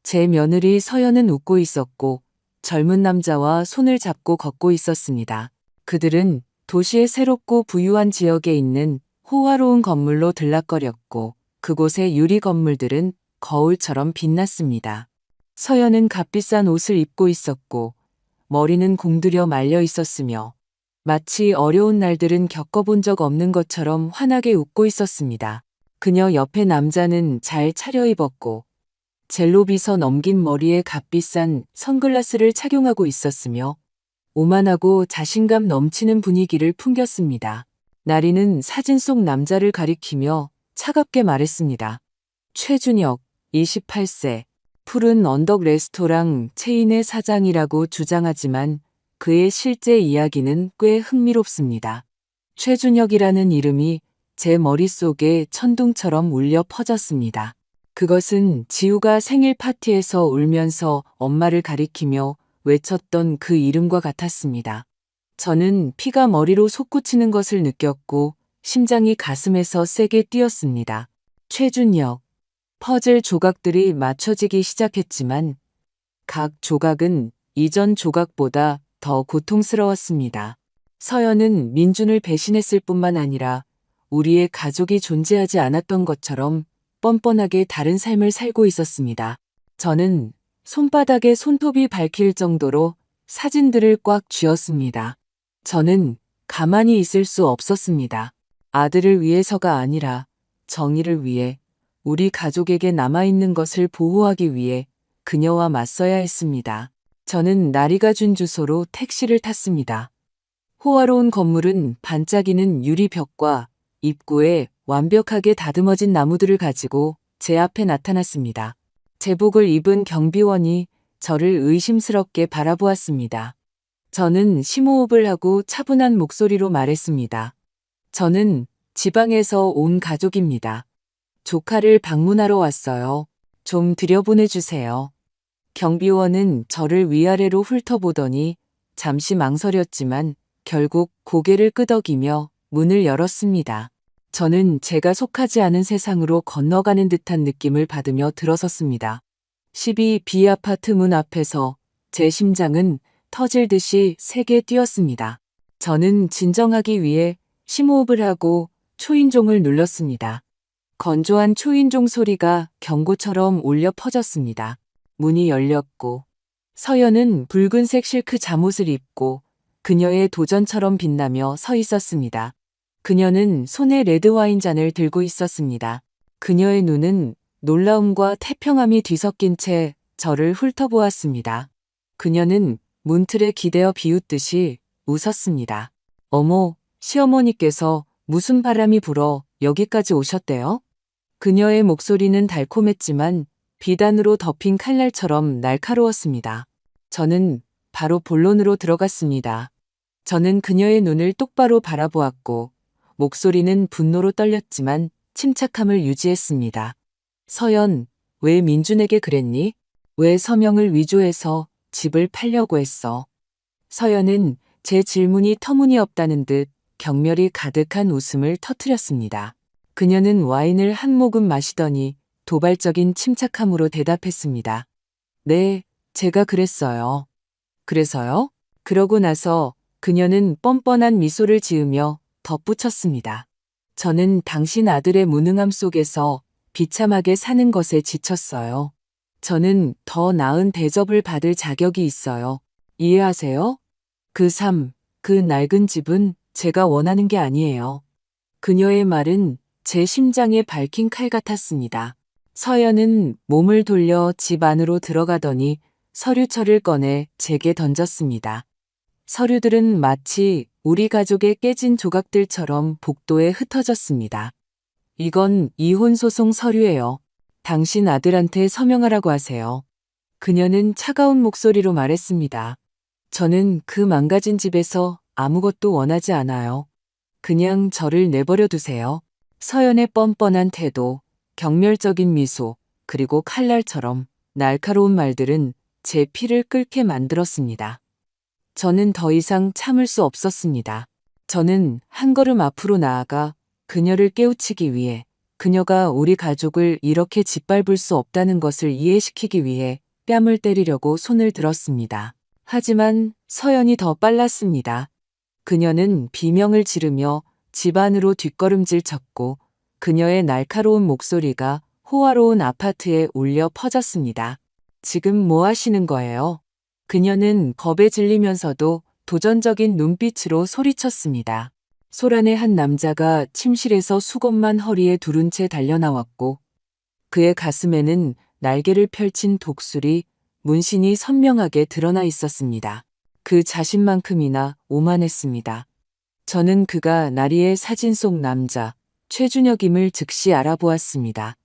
제 며느리 서연은 웃고 있었고 젊은 남자와 손을 잡고 걷고 있었습니다. 그들은 도시의 새롭고 부유한 지역에 있는 호화로운 건물로 들락거렸고 그곳의 유리 건물들은 거울처럼 빛났습니다. 서연은 값비싼 옷을 입고 있었고 머리는 공들여 말려 있었으며 마치 어려운 날들은 겪어본 적 없는 것처럼 환하게 웃고 있었습니다. 그녀 옆에 남자는 잘 차려입었고 젤로 빗어 넘긴 머리에 값비싼 선글라스를 착용하고 있었으며 오만하고 자신감 넘치는 분위기를 풍겼습니다. 나리는 사진 속 남자를 가리키며 차갑게 말했습니다. 최준혁, 28세, 푸른 언덕 레스토랑 체인의 사장이라고 주장하지만 그의 실제 이야기는 꽤 흥미롭습니다. 최준혁이라는 이름이 제 머릿속에 천둥처럼 울려 퍼졌습니다. 그것은 지우가 생일 파티에서 울면서 엄마를 가리키며 외쳤던 그 이름과 같았습니다. 저는 피가 머리로 솟구치는 것을 느꼈고 심장이 가슴에서 세게 뛰었습니다. 최준혁. 퍼즐 조각들이 맞춰지기 시작했지만 각 조각은 이전 조각보다 더 고통스러웠습니다. 서연은 민준을 배신했을 뿐만 아니라 우리의 가족이 존재하지 않았던 것처럼 뻔뻔하게 다른 삶을 살고 있었습니다. 저는 손바닥에 손톱이 밝힐 정도로 사진들을 꽉 쥐었습니다. 저는 가만히 있을 수 없었습니다. 아들을 위해서가 아니라 정의를 위해 우리 가족에게 남아있는 것을 보호하기 위해 그녀와 맞서야 했습니다. 저는 나리가 준 주소로 택시를 탔습니다. 호화로운 건물은 반짝이는 유리벽과 입구에 완벽하게 다듬어진 나무들을 가지고 제 앞에 나타났습니다. 제복을 입은 경비원이 저를 의심스럽게 바라보았습니다. 저는 심호흡을 하고 차분한 목소리로 말했습니다. 저는 지방에서 온 가족입니다. 조카를 방문하러 왔어요. 좀 들여보내주세요. 경비원은 저를 위아래로 훑어보더니 잠시 망설였지만 결국 고개를 끄덕이며 문을 열었습니다. 저는 제가 속하지 않은 세상으로 건너가는 듯한 느낌을 받으며 들어섰습니다. 12B 아파트 문 앞에서 제 심장은 터질 듯이 세게 뛰었습니다. 저는 진정하기 위해 심호흡을 하고 초인종을 눌렀습니다. 건조한 초인종 소리가 경고처럼 울려 퍼졌습니다. 문이 열렸고 서연은 붉은색 실크 잠옷을 입고 그녀의 도전처럼 빛나며 서 있었습니다. 그녀는 손에 레드와인 잔을 들고 있었습니다. 그녀의 눈은 놀라움과 태평함이 뒤섞인 채 저를 훑어보았습니다. 그녀는 문틀에 기대어 비웃듯이 웃었습니다. 어머, 시어머니께서 무슨 바람이 불어 여기까지 오셨대요? 그녀의 목소리는 달콤했지만 비단으로 덮인 칼날처럼 날카로웠습니다. 저는 바로 본론으로 들어갔습니다. 저는 그녀의 눈을 똑바로 바라보았고 목소리는 분노로 떨렸지만 침착함을 유지했습니다. 서연, 왜 민준에게 그랬니? 왜 서명을 위조해서 집을 팔려고 했어? 서연은 제 질문이 터무니없다는 듯 경멸이 가득한 웃음을 터뜨렸습니다. 그녀는 와인을 한 모금 마시더니 도발적인 침착함으로 대답했습니다. 네, 제가 그랬어요. 그래서요? 그러고 나서 그녀는 뻔뻔한 미소를 지으며 덧붙였습니다. 저는 당신 아들의 무능함 속에서 비참하게 사는 것에 지쳤어요. 저는 더 나은 대접을 받을 자격이 있어요. 이해하세요? 그 삶, 그 낡은 집은 제가 원하는 게 아니에요. 그녀의 말은 제 심장에 밝힌 칼 같았습니다. 서연은 몸을 돌려 집 안으로 들어가더니 서류철을 꺼내 제게 던졌습니다. 서류들은 마치 우리 가족의 깨진 조각들처럼 복도에 흩어졌습니다. 이건 이혼소송 서류예요. 당신 아들한테 서명하라고 하세요. 그녀는 차가운 목소리로 말했습니다. 저는 그 망가진 집에서 아무것도 원하지 않아요. 그냥 저를 내버려 두세요. 서연의 뻔뻔한 태도, 경멸적인 미소, 그리고 칼날처럼 날카로운 말들은 제 피를 끓게 만들었습니다. 저는 더 이상 참을 수 없었습니다. 저는 한 걸음 앞으로 나아가 그녀를 깨우치기 위해, 그녀가 우리 가족을 이렇게 짓밟을 수 없다는 것을 이해시키기 위해 뺨을 때리려고 손을 들었습니다. 하지만 서연이 더 빨랐습니다. 그녀는 비명을 지르며 집 안으로 뒷걸음질 쳤고 그녀의 날카로운 목소리가 호화로운 아파트에 울려 퍼졌습니다. 지금 뭐 하시는 거예요? 그녀는 겁에 질리면서도 도전적인 눈빛으로 소리쳤습니다. 소란의 한 남자가 침실에서 수건만 허리에 두른 채 달려나왔고 그의 가슴에는 날개를 펼친 독수리, 문신이 선명하게 드러나 있었습니다. 그 자신만큼이나 오만했습니다. 저는 그가 나리의 사진 속 남자, 최준혁임을 즉시 알아보았습니다.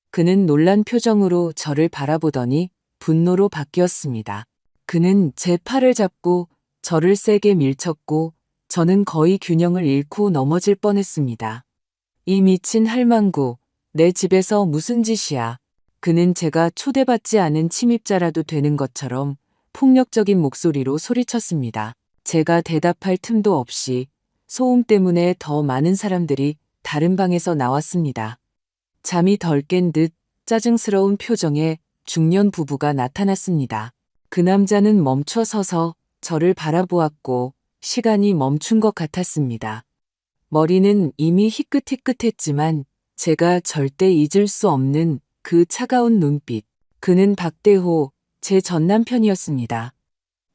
그는 놀란 표정으로 저를 바라보더니 분노로 바뀌었습니다. 그는 제 팔을 잡고 저를 세게 밀쳤고 저는 거의 균형을 잃고 넘어질 뻔했습니다. 이 미친 할망구, 내 집에서 무슨 짓이야. 그는 제가 초대받지 않은 침입자라도 되는 것처럼 폭력적인 목소리로 소리쳤습니다. 제가 대답할 틈도 없이 소음 때문에 더 많은 사람들이 다른 방에서 나왔습니다. 잠이 덜 깬 듯 짜증스러운 표정의 중년 부부가 나타났습니다. 그 남자는 멈춰 서서 저를 바라보았고 시간이 멈춘 것 같았습니다. 머리는 이미 희끗희끗했지만 제가 절대 잊을 수 없는 그 차가운 눈빛. 그는 박대호, 제 전남편이었습니다.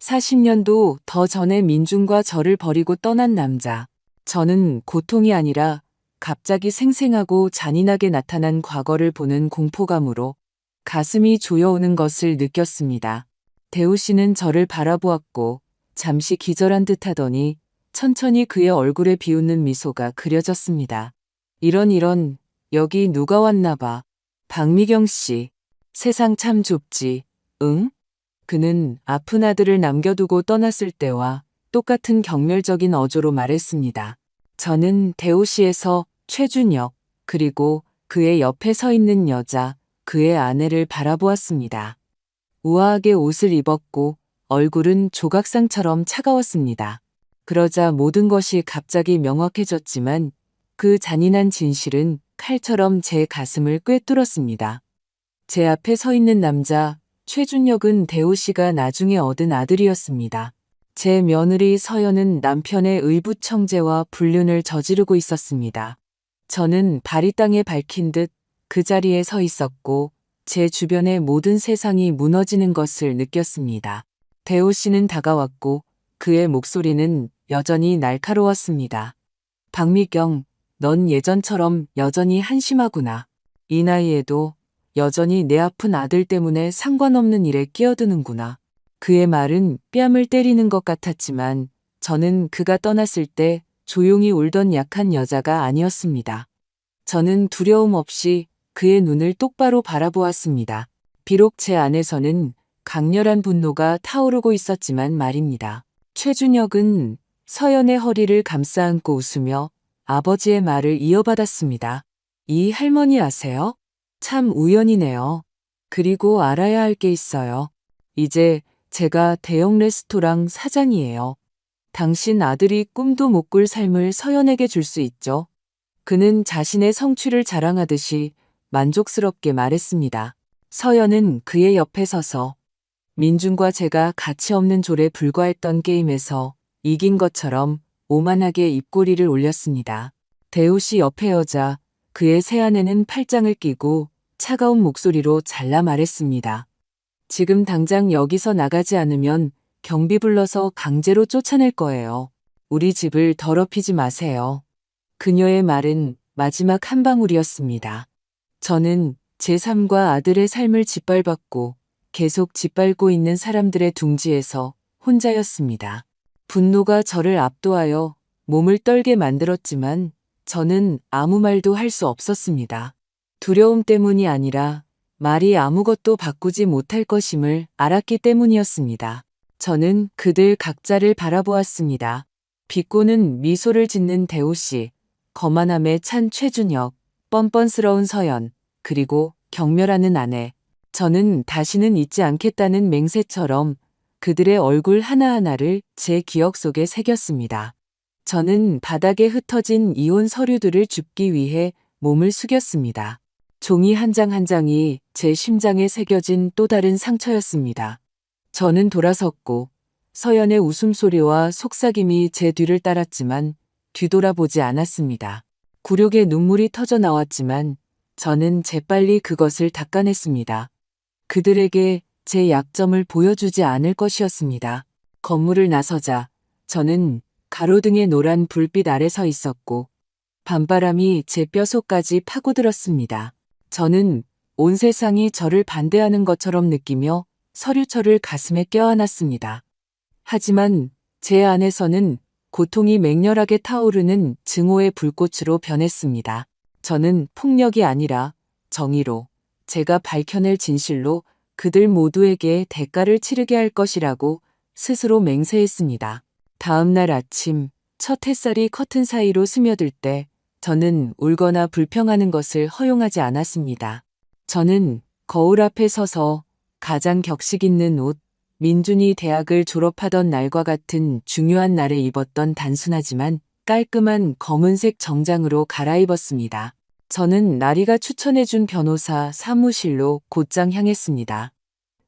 40년도 더 전에 민중과 저를 버리고 떠난 남자. 저는 고통이 아니라 갑자기 생생하고 잔인하게 나타난 과거를 보는 공포감으로 가슴이 조여오는 것을 느꼈습니다. 대우 씨는 저를 바라보았고 잠시 기절한 듯 하더니 천천히 그의 얼굴에 비웃는 미소가 그려졌습니다. 이런, 여기 누가 왔나 봐. 박미경 씨, 세상 참 좁지, 응? 그는 아픈 아들을 남겨두고 떠났을 때와 똑같은 경멸적인 어조로 말했습니다. 저는 대호시에서 최준혁, 그리고 그의 옆에 서 있는 여자, 그의 아내를 바라보았습니다. 우아하게 옷을 입었고 얼굴은 조각상처럼 차가웠습니다. 그러자 모든 것이 갑자기 명확해졌지만 그 잔인한 진실은 칼처럼 제 가슴을 꿰뚫었습니다. 제 앞에 서 있는 남자, 최준혁은 대호 씨가 나중에 얻은 아들이었습니다. 제 며느리 서연은 남편의 의붓청재와 불륜을 저지르고 있었습니다. 저는 발이 땅에 박힌 듯 그 자리에 서 있었고 제 주변의 모든 세상이 무너지는 것을 느꼈습니다. 대호 씨는 다가왔고 그의 목소리는 여전히 날카로웠습니다. 박미경, 넌 예전처럼 여전히 한심하구나. 이 나이에도 여전히 내 아픈 아들 때문에 상관없는 일에 끼어드는구나. 그의 말은 뺨을 때리는 것 같았지만 저는 그가 떠났을 때 조용히 울던 약한 여자가 아니었습니다. 저는 두려움 없이 그의 눈을 똑바로 바라보았습니다. 비록 제 안에서는 강렬한 분노가 타오르고 있었지만 말입니다. 최준혁은 서연의 허리를 감싸 안고 웃으며 아버지의 말을 이어받았습니다. 이 할머니 아세요? 참 우연이네요. 그리고 알아야 할 게 있어요. 이제 제가 대형 레스토랑 사장이에요. 당신 아들이 꿈도 못 꿀 삶을 서연에게 줄 수 있죠. 그는 자신의 성취를 자랑하듯이 만족스럽게 말했습니다. 서연은 그의 옆에 서서 민중과 제가 가치 없는 졸에 불과했던 게임에서 이긴 것처럼 오만하게 입꼬리를 올렸습니다. 대호 씨 옆에 여자, 그의 새 아내는 팔짱을 끼고 차가운 목소리로 잘라 말했습니다. 지금 당장 여기서 나가지 않으면 경비 불러서 강제로 쫓아낼 거예요. 우리 집을 더럽히지 마세요. 그녀의 말은 마지막 한 방울이었습니다. 저는 제 삶과 아들의 삶을 짓밟았고 계속 짓밟고 있는 사람들의 둥지에서 혼자였습니다. 분노가 저를 압도하여 몸을 떨게 만들었지만 저는 아무 말도 할 수 없었습니다. 두려움 때문이 아니라 말이 아무것도 바꾸지 못할 것임을 알았기 때문이었습니다. 저는 그들 각자를 바라보았습니다. 비꼬는 미소를 짓는 대호 씨, 거만함에 찬 최준혁, 뻔뻔스러운 서연, 그리고 경멸하는 아내. 저는 다시는 잊지 않겠다는 맹세처럼 그들의 얼굴 하나하나를 제 기억 속에 새겼습니다. 저는 바닥에 흩어진 이혼 서류들을 줍기 위해 몸을 숙였습니다. 종이 한 장 한 장이 제 심장에 새겨진 또 다른 상처였습니다. 저는 돌아섰고 서연의 웃음소리와 속삭임이 제 뒤를 따랐지만 뒤돌아보지 않았습니다. 굴욕의 눈물이 터져 나왔지만 저는 재빨리 그것을 닦아냈습니다. 그들에게 제 약점을 보여주지 않을 것이었습니다. 건물을 나서자 저는 가로등의 노란 불빛 아래 서 있었고 밤바람이 제 뼛속까지 파고들었습니다. 저는 온 세상이 저를 반대하는 것처럼 느끼며 서류철을 가슴에 껴안았습니다. 하지만 제 안에서는 고통이 맹렬하게 타오르는 증오의 불꽃으로 변했습니다. 저는 폭력이 아니라 정의로, 제가 밝혀낼 진실로 그들 모두에게 대가를 치르게 할 것이라고 스스로 맹세했습니다. 다음 날 아침, 첫 햇살이 커튼 사이로 스며들 때 저는 울거나 불평하는 것을 허용하지 않았습니다. 저는 거울 앞에 서서 가장 격식 있는 옷, 민준이 대학을 졸업하던 날과 같은 중요한 날에 입었던 단순하지만 깔끔한 검은색 정장으로 갈아입었습니다. 저는 나리가 추천해준 변호사 사무실로 곧장 향했습니다.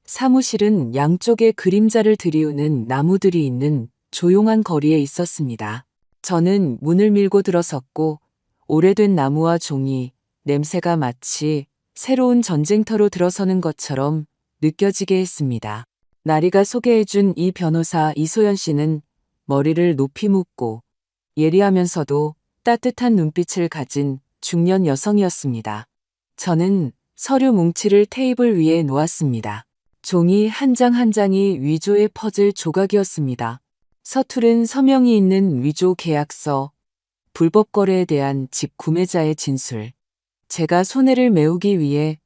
사무실은 양쪽에 그림자를 들이우는 나무들이 있는 조용한 거리에 있었습니다. 저는 문을 밀고 들어섰고 오래된 나무와 종이, 냄새가 마치 새로운 전쟁터로 들어서는 것처럼 느껴지게 했습니다. 나리가 소개해준 이 변호사 이소연 씨는 머리를 높이 묶고 예리하면서도 따뜻한 눈빛을 가진 중년 여성이었습니다. 저는 서류 뭉치를 테이블 위에 놓았습니다. 종이 한 장 한 장이 위조의 퍼즐 조각이었습니다. 서투른 서명이 있는 위조 계약서, 불법 거래에 대한 집 구매자의 진술, 제가 손해를 메우기 위해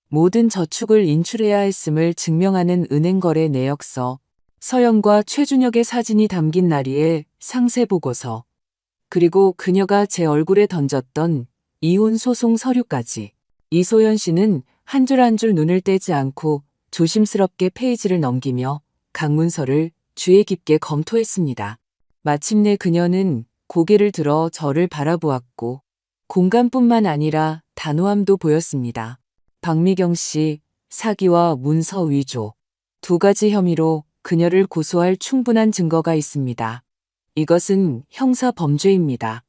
모든 저축을 인출해야 했음을 증명하는 은행거래 내역서, 서연과 최준혁의 사진이 담긴 나리의 상세보고서, 그리고 그녀가 제 얼굴에 던졌던 이혼 소송 서류까지. 이소연 씨는 한 줄 한 줄 눈을 떼지 않고 조심스럽게 페이지를 넘기며 각 문서를 주의 깊게 검토했습니다. 마침내 그녀는 고개를 들어 저를 바라보았고 공감뿐만 아니라 단호함도 보였습니다. 박미경 씨, 사기와 문서 위조. 두 가지 혐의로 그녀를 고소할 충분한 증거가 있습니다. 이것은 형사 범죄입니다.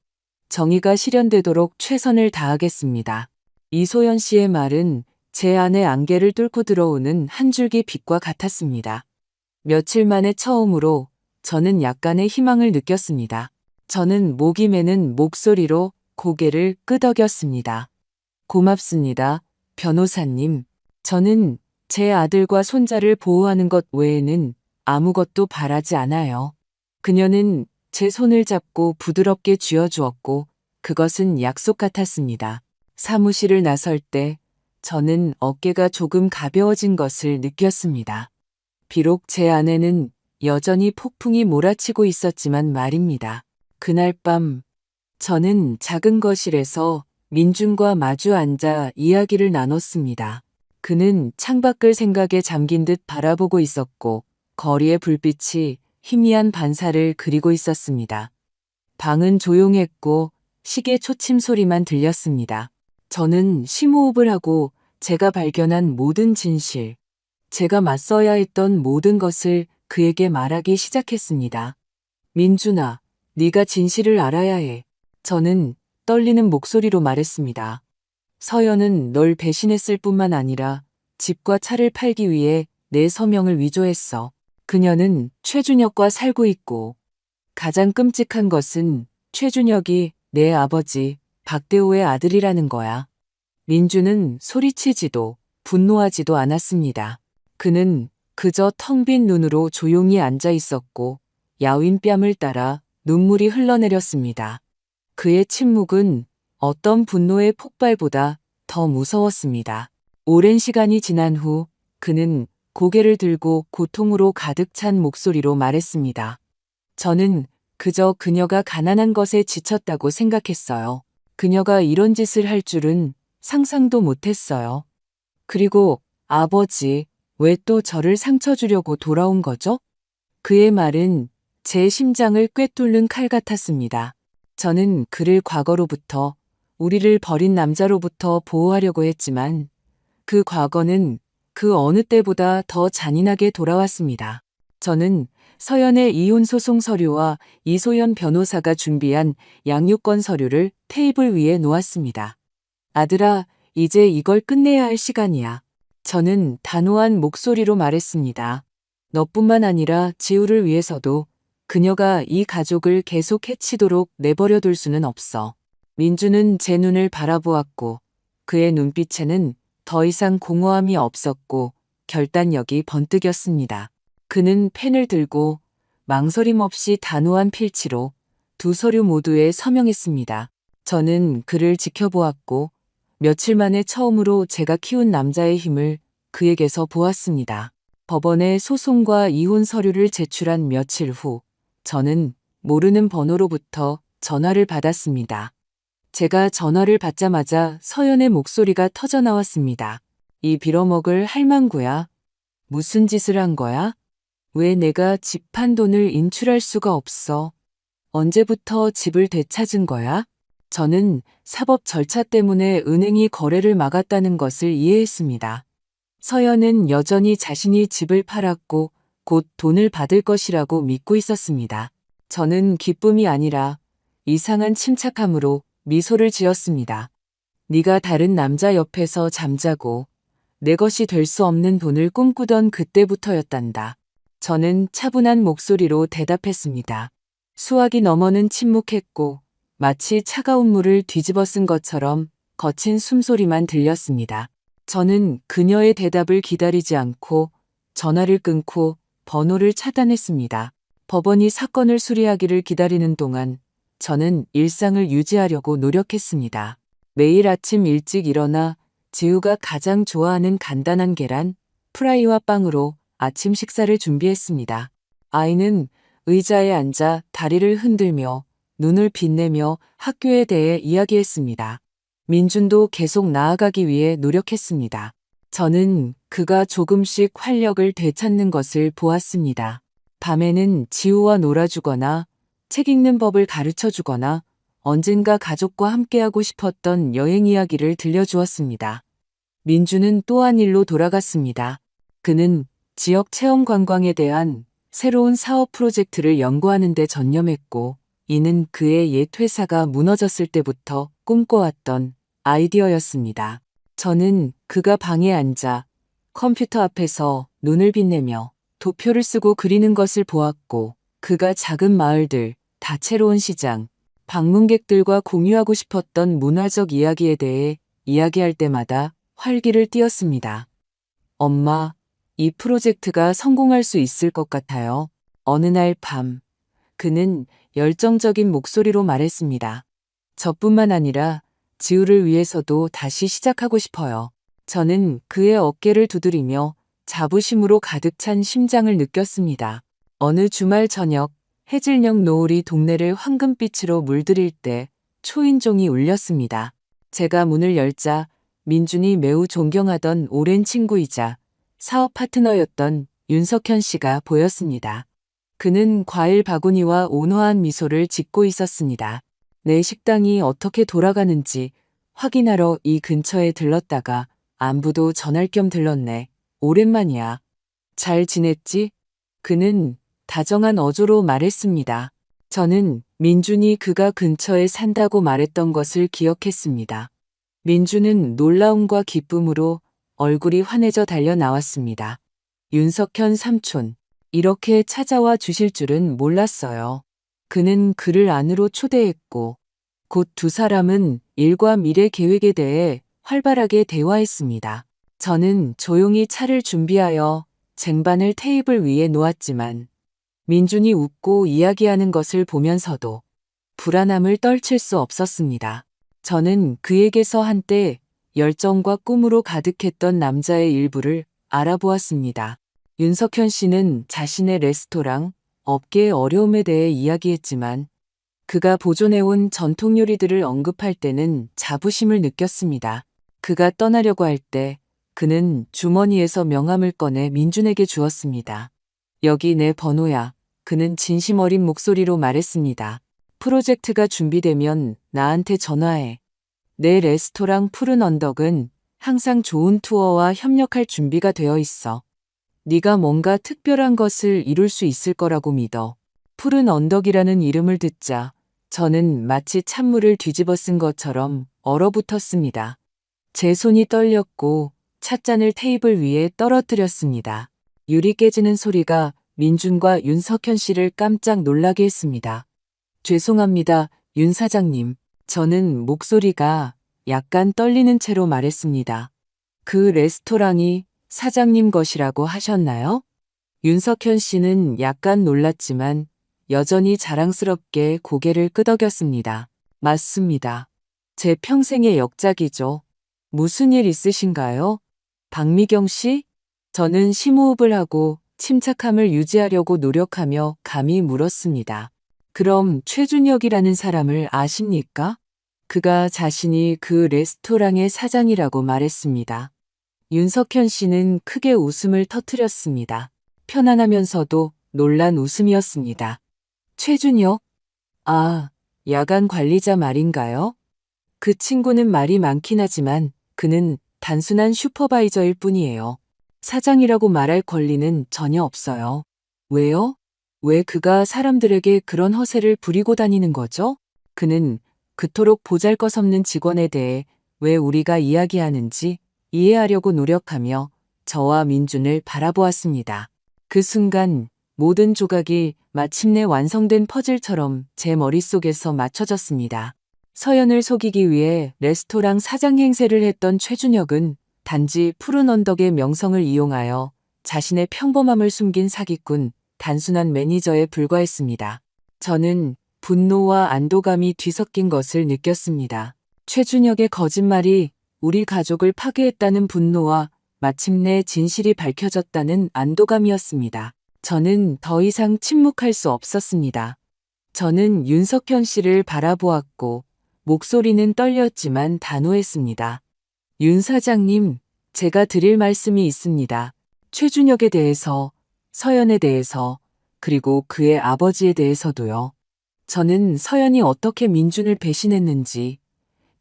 정의가 실현되도록 최선을 다하겠습니다. 이소연 씨의 말은 제 안의 안개를 뚫고 들어오는 한 줄기 빛과 같았습니다. 며칠 만에 처음으로 저는 약간의 희망을 느꼈습니다. 저는 목이 메는 목소리로 고개를 끄덕였습니다. 고맙습니다, 변호사님. 저는 제 아들과 손자를 보호하는 것 외에는 아무것도 바라지 않아요. 그녀는 제 손을 잡고 부드럽게 쥐어주었고 그것은 약속 같았습니다. 사무실을 나설 때 저는 어깨가 조금 가벼워진 것을 느꼈습니다. 비록 제 안에는 여전히 폭풍이 몰아치고 있었지만 말입니다. 그날 밤 저는 작은 거실에서 민준과 마주 앉아 이야기를 나눴습니다. 그는 창밖을 생각에 잠긴 듯 바라보고 있었고 거리의 불빛이 희미한 반사를 그리고 있었습니다. 방은 조용했고 시계 초침 소리만 들렸습니다. 저는 심호흡을 하고 제가 발견한 모든 진실, 제가 맞서야 했던 모든 것을 그에게 말하기 시작했습니다. 민준아, 네가 진실을 알아야 해. 저는 떨리는 목소리로 말했습니다. 서연은 널 배신했을 뿐만 아니라 집과 차를 팔기 위해 내 서명을 위조했어. 그녀는 최준혁과 살고 있고 가장 끔찍한 것은 최준혁이 내 아버지 박대호의 아들이라는 거야. 민주는 소리치지도 분노하지도 않았습니다. 그는 그저 텅 빈 눈으로 조용히 앉아 있었고 야윈 뺨을 따라 눈물이 흘러내렸습니다. 그의 침묵은 어떤 분노의 폭발보다 더 무서웠습니다. 오랜 시간이 지난 후 그는 고개를 들고 고통으로 가득 찬 목소리로 말했습니다. 저는 그저 그녀가 가난한 것에 지쳤다고 생각했어요. 그녀가 이런 짓을 할 줄은 상상도 못했어요. 그리고 아버지, 왜 또 저를 상처 주려고 돌아온 거죠? 그의 말은 제 심장을 꿰뚫는 칼 같았습니다. 저는 그를 과거로부터, 우리를 버린 남자로부터 보호하려고 했지만 그 과거는 그 어느 때보다 더 잔인하게 돌아왔습니다. 저는 서연의 이혼 소송 서류와 이소연 변호사가 준비한 양육권 서류를 테이블 위에 놓았습니다. 아들아, 이제 이걸 끝내야 할 시간이야. 저는 단호한 목소리로 말했습니다. 너뿐만 아니라 지우를 위해서도 그녀가 이 가족을 계속 해치도록 내버려 둘 수는 없어. 민주는 제 눈을 바라보았고 그의 눈빛에는 더 이상 공허함이 없었고 결단력이 번뜩였습니다. 그는 펜을 들고 망설임 없이 단호한 필치로 두 서류 모두에 서명했습니다. 저는 그를 지켜보았고 며칠 만에 처음으로 제가 키운 남자의 힘을 그에게서 보았습니다. 법원에 소송과 이혼 서류를 제출한 며칠 후 저는 모르는 번호로부터 전화를 받았습니다. 제가 전화를 받자마자 서연의 목소리가 터져나왔습니다. 이 빌어먹을 할망구야. 무슨 짓을 한 거야? 왜 내가 집 판 돈을 인출할 수가 없어? 언제부터 집을 되찾은 거야? 저는 사법 절차 때문에 은행이 거래를 막았다는 것을 이해했습니다. 서연은 여전히 자신이 집을 팔았고 곧 돈을 받을 것이라고 믿고 있었습니다. 저는 기쁨이 아니라 이상한 침착함으로 미소를 지었습니다. 네가 다른 남자 옆에서 잠자고 내 것이 될 수 없는 돈을 꿈꾸던 그때부터였단다. 저는 차분한 목소리로 대답했습니다. 수화기 너머는 침묵했고 마치 차가운 물을 뒤집어 쓴 것처럼 거친 숨소리만 들렸습니다. 저는 그녀의 대답을 기다리지 않고 전화를 끊고 번호를 차단했습니다. 법원이 사건을 수리하기를 기다리는 동안 저는 일상을 유지하려고 노력했습니다. 매일 아침 일찍 일어나 지우가 가장 좋아하는 간단한 계란, 프라이와 빵으로 아침 식사를 준비했습니다. 아이는 의자에 앉아 다리를 흔들며 눈을 빛내며 학교에 대해 이야기했습니다. 민준도 계속 나아가기 위해 노력했습니다. 저는 그가 조금씩 활력을 되찾는 것을 보았습니다. 밤에는 지우와 놀아주거나 책 읽는 법을 가르쳐주거나 언젠가 가족과 함께하고 싶었던 여행 이야기를 들려주었습니다. 민주는 또 한 일로 돌아갔습니다. 그는 지역 체험 관광에 대한 새로운 사업 프로젝트를 연구하는 데 전념했고 이는 그의 옛 회사가 무너졌을 때부터 꿈꿔왔던 아이디어였습니다. 저는 그가 방에 앉아 컴퓨터 앞에서 눈을 빛내며 도표를 쓰고 그리는 것을 보았고 그가 작은 마을들, 다채로운 시장, 방문객들과 공유하고 싶었던 문화적 이야기에 대해 이야기할 때마다 활기를 띠었습니다. 엄마, 이 프로젝트가 성공할 수 있을 것 같아요. 어느 날 밤, 그는 열정적인 목소리로 말했습니다. 저뿐만 아니라 지우를 위해서도 다시 시작하고 싶어요. 저는 그의 어깨를 두드리며 자부심으로 가득 찬 심장을 느꼈습니다. 어느 주말 저녁, 해질녘 노을이 동네를 황금빛으로 물들일 때 초인종이 울렸습니다. 제가 문을 열자 민준이 매우 존경하던 오랜 친구이자 사업 파트너였던 윤석현 씨가 보였습니다. 그는 과일 바구니와 온화한 미소를 짓고 있었습니다. 내 식당이 어떻게 돌아가는지 확인하러 이 근처에 들렀다가 안부도 전할 겸 들렀네. 오랜만이야. 잘 지냈지? 그는 다정한 어조로 말했습니다. 저는 민준이 그가 근처에 산다고 말했던 것을 기억했습니다. 민준은 놀라움과 기쁨으로 얼굴이 환해져 달려 나왔습니다. 윤석현 삼촌. 이렇게 찾아와 주실 줄은 몰랐어요. 그는 그를 안으로 초대했고, 곧 두 사람은 일과 미래 계획에 대해 활발하게 대화했습니다. 저는 조용히 차를 준비하여 쟁반을 테이블 위에 놓았지만, 민준이 웃고 이야기하는 것을 보면서도 불안함을 떨칠 수 없었습니다. 저는 그에게서 한때 열정과 꿈으로 가득했던 남자의 일부를 알아보았습니다. 윤석현 씨는 자신의 레스토랑, 업계의 어려움에 대해 이야기했지만 그가 보존해온 전통 요리들을 언급할 때는 자부심을 느꼈습니다. 그가 떠나려고 할 때 그는 주머니에서 명함을 꺼내 민준에게 주었습니다. 여기 내 번호야. 그는 진심 어린 목소리로 말했습니다. 프로젝트가 준비되면 나한테 전화해. 내 레스토랑 푸른 언덕은 항상 좋은 투어와 협력할 준비가 되어 있어. 네가 뭔가 특별한 것을 이룰 수 있을 거라고 믿어. 푸른 언덕이라는 이름을 듣자 저는 마치 찬물을 뒤집어 쓴 것처럼 얼어붙었습니다. 제 손이 떨렸고 찻잔을 테이블 위에 떨어뜨렸습니다. 유리 깨지는 소리가 민준과 윤석현 씨를 깜짝 놀라게 했습니다. 죄송합니다, 윤 사장님. 저는 목소리가 약간 떨리는 채로 말했습니다. 그 레스토랑이 사장님 것이라고 하셨나요? 윤석현 씨는 약간 놀랐지만 여전히 자랑스럽게 고개를 끄덕였습니다. 맞습니다. 제 평생의 역작이죠. 무슨 일 있으신가요? 박미경 씨? 저는 심호흡을 하고 침착함을 유지하려고 노력하며 감히 물었습니다. 그럼 최준혁이라는 사람을 아십니까? 그가 자신이 그 레스토랑의 사장이라고 말했습니다. 윤석현 씨는 크게 웃음을 터뜨렸습니다. 편안하면서도 놀란 웃음이었습니다. 최준혁? 아, 야간 관리자 말인가요? 그 친구는 말이 많긴 하지만 그는 단순한 슈퍼바이저일 뿐이에요. 사장이라고 말할 권리는 전혀 없어요. 왜요? 왜 그가 사람들에게 그런 허세를 부리고 다니는 거죠? 그는 그토록 보잘것없는 직원에 대해 왜 우리가 이야기하는지 이해하려고 노력하며 저와 민준을 바라보았습니다. 그 순간 모든 조각이 마침내 완성된 퍼즐처럼 제 머릿속에서 맞춰졌습니다. 서연을 속이기 위해 레스토랑 사장 행세를 했던 최준혁은 단지 푸른 언덕의 명성을 이용하여 자신의 평범함을 숨긴 사기꾼, 단순한 매니저에 불과했습니다. 저는 분노와 안도감이 뒤섞인 것을 느꼈습니다. 최준혁의 거짓말이 우리 가족을 파괴했다는 분노와 마침내 진실이 밝혀졌다는 안도감이었습니다. 저는 더 이상 침묵할 수 없었습니다. 저는 윤석현 씨를 바라보았고 목소리는 떨렸지만 단호했습니다. 윤 사장님, 제가 드릴 말씀이 있습니다. 최준혁에 대해서, 서연에 대해서, 그리고 그의 아버지에 대해서도요. 저는 서연이 어떻게 민준을 배신했는지,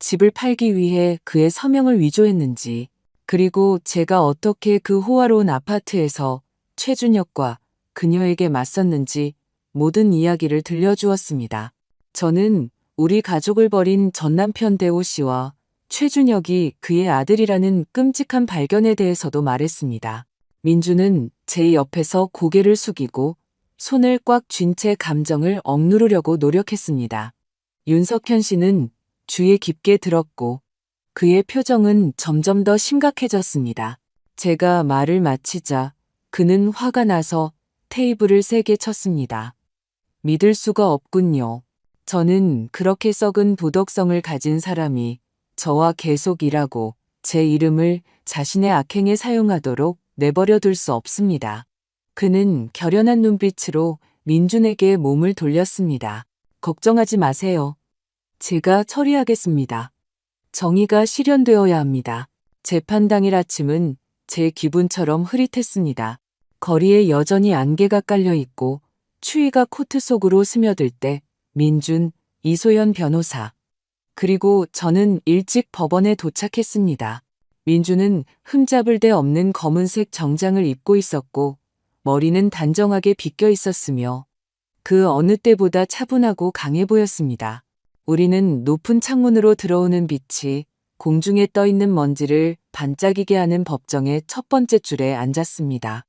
집을 팔기 위해 그의 서명을 위조했는지, 그리고 제가 어떻게 그 호화로운 아파트에서 최준혁과 그녀에게 맞섰는지 모든 이야기를 들려주었습니다. 저는 우리 가족을 버린 전남편 대호 씨와 최준혁이 그의 아들이라는 끔찍한 발견에 대해서도 말했습니다. 민주는 제 옆에서 고개를 숙이고 손을 꽉 쥔 채 감정을 억누르려고 노력했습니다. 윤석현 씨는 주의 깊게 들었고 그의 표정은 점점 더 심각해졌습니다. 제가 말을 마치자 그는 화가 나서 테이블을 세게 쳤습니다. 믿을 수가 없군요. 저는 그렇게 썩은 도덕성을 가진 사람이 저와 계속 일하고 제 이름을 자신의 악행에 사용하도록 내버려 둘 수 없습니다. 그는 결연한 눈빛으로 민준에게 몸을 돌렸습니다. 걱정하지 마세요. 제가 처리하겠습니다. 정의가 실현되어야 합니다. 재판 당일 아침은 제 기분처럼 흐릿했습니다. 거리에 여전히 안개가 깔려 있고 추위가 코트 속으로 스며들 때 민준, 이소연 변호사, 그리고 저는 일찍 법원에 도착했습니다. 민준은 흠잡을 데 없는 검은색 정장을 입고 있었고 머리는 단정하게 빗겨 있었으며 그 어느 때보다 차분하고 강해 보였습니다. 우리는 높은 창문으로 들어오는 빛이 공중에 떠 있는 먼지를 반짝이게 하는 법정의 첫 번째 줄에 앉았습니다.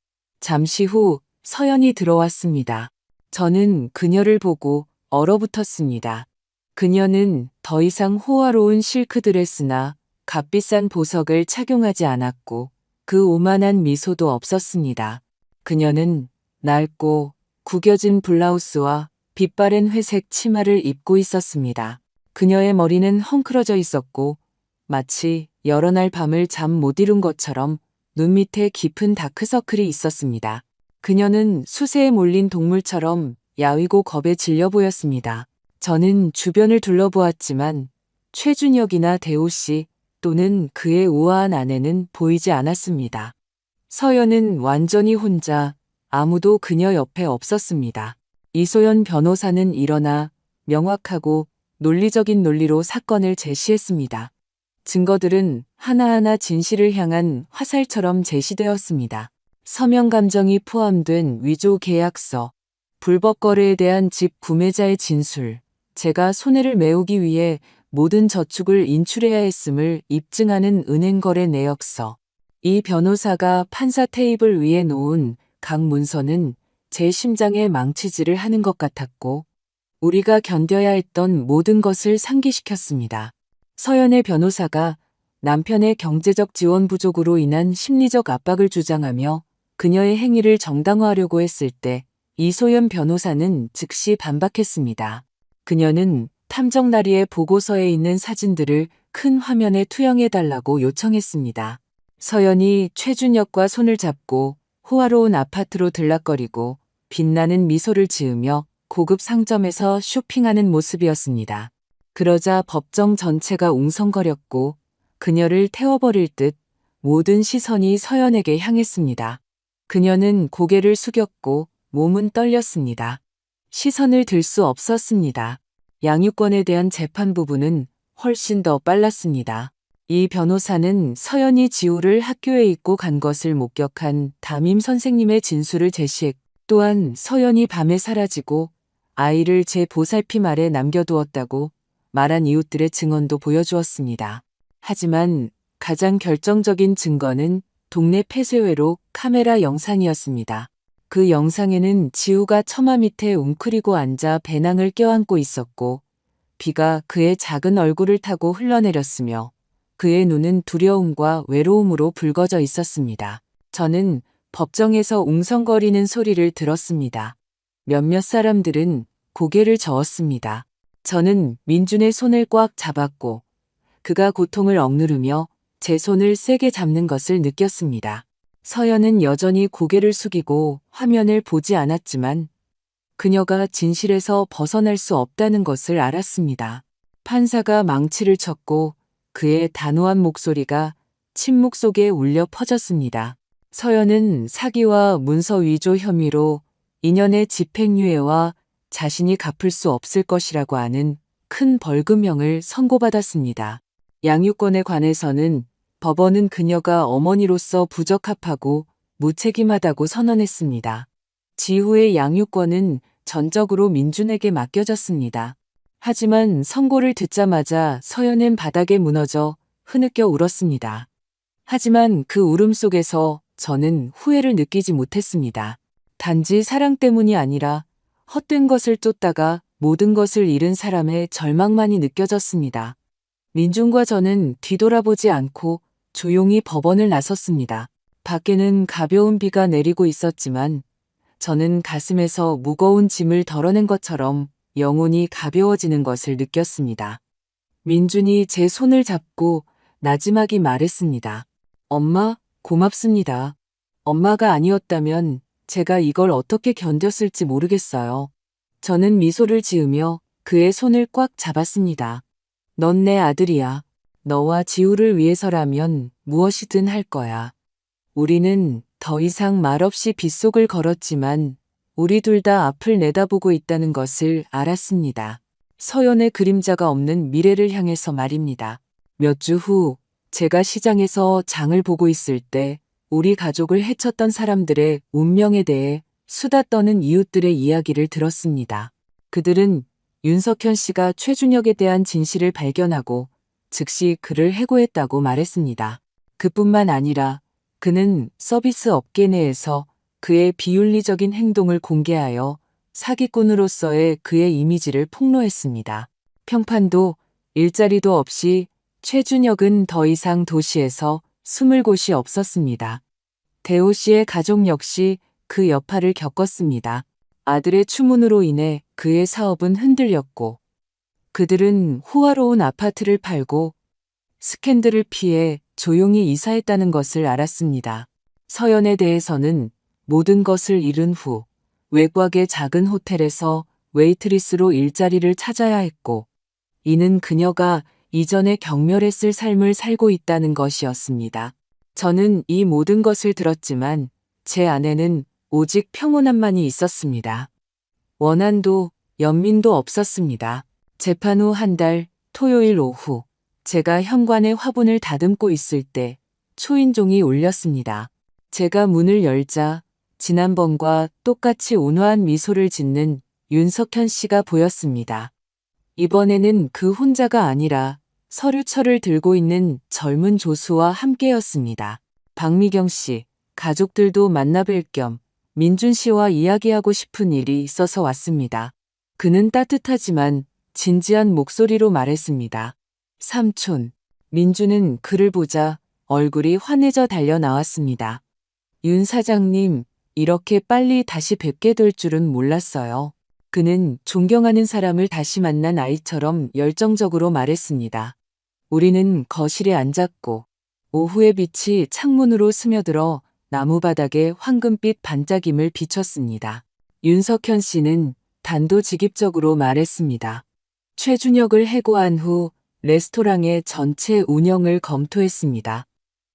잠시 후 서연이 들어왔습니다. 저는 그녀를 보고 얼어붙었습니다. 그녀는 더 이상 호화로운 실크 드레스나 값비싼 보석을 착용하지 않았고 그 오만한 미소도 없었습니다. 그녀는 낡고 구겨진 블라우스와 빛바랜 회색 치마를 입고 있었습니다. 그녀의 머리는 헝클어져 있었고 마치 여러 날 밤을 잠 못 이룬 것처럼 눈 밑에 깊은 다크서클이 있었습니다. 그녀는 수세에 몰린 동물처럼 야위고 겁에 질려 보였습니다. 저는 주변을 둘러보았지만 최준혁이나 대호 씨 또는 그의 우아한 아내는 보이지 않았습니다. 서연은 완전히 혼자, 아무도 그녀 옆에 없었습니다. 이소연 변호사는 일어나 명확하고 논리적인 논리로 사건을 제시했습니다. 증거들은 하나하나 진실을 향한 화살처럼 제시되었습니다. 서명 감정이 포함된 위조 계약서, 불법 거래에 대한 집 구매자의 진술, 제가 손해를 메우기 위해 모든 저축을 인출해야 했음을 입증하는 은행 거래 내역서. 이 변호사가 판사 테이블 위에 놓은 각 문서는 제 심장에 망치질을 하는 것 같았고 우리가 견뎌야 했던 모든 것을 상기시켰습니다. 서연의 변호사가 남편의 경제적 지원 부족으로 인한 심리적 압박을 주장하며 그녀의 행위를 정당화하려고 했을 때 이소연 변호사는 즉시 반박했습니다. 그녀는 탐정 나리의 보고서에 있는 사진들을 큰 화면에 투영해달라고 요청했습니다. 서연이 최준혁과 손을 잡고 호화로운 아파트로 들락거리고 빛나는 미소를 지으며 고급 상점에서 쇼핑하는 모습이었습니다. 그러자 법정 전체가 웅성거렸고 그녀를 태워버릴 듯 모든 시선이 서연에게 향했습니다. 그녀는 고개를 숙였고 몸은 떨렸습니다. 시선을 들 수 없었습니다. 양육권에 대한 재판 부분은 훨씬 더 빨랐습니다. 이 변호사는 서연이 지우를 학교에 입고 간 것을 목격한 담임 선생님의 진술을 제시했고 또한 서연이 밤에 사라지고 아이를 제 보살핌 아래 남겨두었다고 말한 이웃들의 증언도 보여주었습니다. 하지만 가장 결정적인 증거는 동네 폐쇄회로 카메라 영상이었습니다. 그 영상에는 지우가 처마 밑에 웅크리고 앉아 배낭을 껴안고 있었고 비가 그의 작은 얼굴을 타고 흘러내렸으며 그의 눈은 두려움과 외로움으로 붉어져 있었습니다. 저는 법정에서 웅성거리는 소리를 들었습니다. 몇몇 사람들은 고개를 저었습니다. 저는 민준의 손을 꽉 잡았고 그가 고통을 억누르며 제 손을 세게 잡는 것을 느꼈습니다. 서연은 여전히 고개를 숙이고 화면을 보지 않았지만 그녀가 진실에서 벗어날 수 없다는 것을 알았습니다. 판사가 망치를 쳤고 그의 단호한 목소리가 침묵 속에 울려 퍼졌습니다. 서연은 사기와 문서 위조 혐의로 2년의 집행유예와 자신이 갚을 수 없을 것이라고 하는 큰 벌금형을 선고받았습니다. 양육권에 관해서는 법원은 그녀가 어머니로서 부적합하고 무책임하다고 선언했습니다. 지후의 양육권은 전적으로 민준에게 맡겨졌습니다. 하지만 선고를 듣자마자 서연은 바닥에 무너져 흐느껴 울었습니다. 하지만 그 울음 속에서 저는 후회를 느끼지 못했습니다. 단지 사랑 때문이 아니라 헛된 것을 쫓다가 모든 것을 잃은 사람의 절망만이 느껴졌습니다. 민준과 저는 뒤돌아보지 않고 조용히 법원을 나섰습니다. 밖에는 가벼운 비가 내리고 있었지만 저는 가슴에서 무거운 짐을 덜어낸 것처럼 영혼이 가벼워지는 것을 느꼈습니다. 민준이 제 손을 잡고 나지막이 말했습니다. 엄마, 고맙습니다. 엄마가 아니었다면 제가 이걸 어떻게 견뎠을지 모르겠어요. 저는 미소를 지으며 그의 손을 꽉 잡았습니다. 넌 내 아들이야. 너와 지우를 위해서라면 무엇이든 할 거야. 우리는 더 이상 말없이 빗속을 걸었지만 우리 둘 다 앞을 내다보고 있다는 것을 알았습니다. 서연의 그림자가 없는 미래를 향해서 말입니다. 몇 주 후 제가 시장에서 장을 보고 있을 때 우리 가족을 해쳤던 사람들의 운명에 대해 수다 떠는 이웃들의 이야기를 들었습니다. 그들은 윤석현 씨가 최준혁에 대한 진실을 발견하고 즉시 그를 해고했다고 말했습니다. 그뿐만 아니라 그는 서비스 업계 내에서 그의 비윤리적인 행동을 공개하여 사기꾼으로서의 그의 이미지를 폭로했습니다. 평판도 일자리도 없이 최준혁은 더 이상 도시에서 숨을 곳이 없었습니다. 대호 씨의 가족 역시 그 여파를 겪었습니다. 아들의 추문으로 인해 그의 사업은 흔들렸고 그들은 호화로운 아파트를 팔고 스캔들을 피해 조용히 이사했다는 것을 알았습니다. 서연에 대해서는 모든 것을 잃은 후 외곽의 작은 호텔에서 웨이트리스로 일자리를 찾아야 했고 이는 그녀가 이전에 경멸했을 삶을 살고 있다는 것이었습니다. 저는 이 모든 것을 들었지만 제 안에는 오직 평온함만이 있었습니다. 원한도 연민도 없었습니다. 재판 후 한 달 토요일 오후 제가 현관의 화분을 다듬고 있을 때 초인종이 울렸습니다. 제가 문을 열자 지난번과 똑같이 온화한 미소를 짓는 윤석현 씨가 보였습니다. 이번에는 그 혼자가 아니라 서류철을 들고 있는 젊은 조수와 함께였습니다. 박미경 씨, 가족들도 만나 뵐 겸 민준 씨와 이야기하고 싶은 일이 있어서 왔습니다. 그는 따뜻하지만 진지한 목소리로 말했습니다. 삼촌, 민준은 그를 보자 얼굴이 환해져 달려 나왔습니다. 윤 사장님, 이렇게 빨리 다시 뵙게 될 줄은 몰랐어요. 그는 존경하는 사람을 다시 만난 아이처럼 열정적으로 말했습니다. 우리는 거실에 앉았고 오후의 빛이 창문으로 스며들어 나무바닥에 황금빛 반짝임을 비췄습니다. 윤석현 씨는 단도직입적으로 말했습니다. 최준혁을 해고한 후 레스토랑의 전체 운영을 검토했습니다.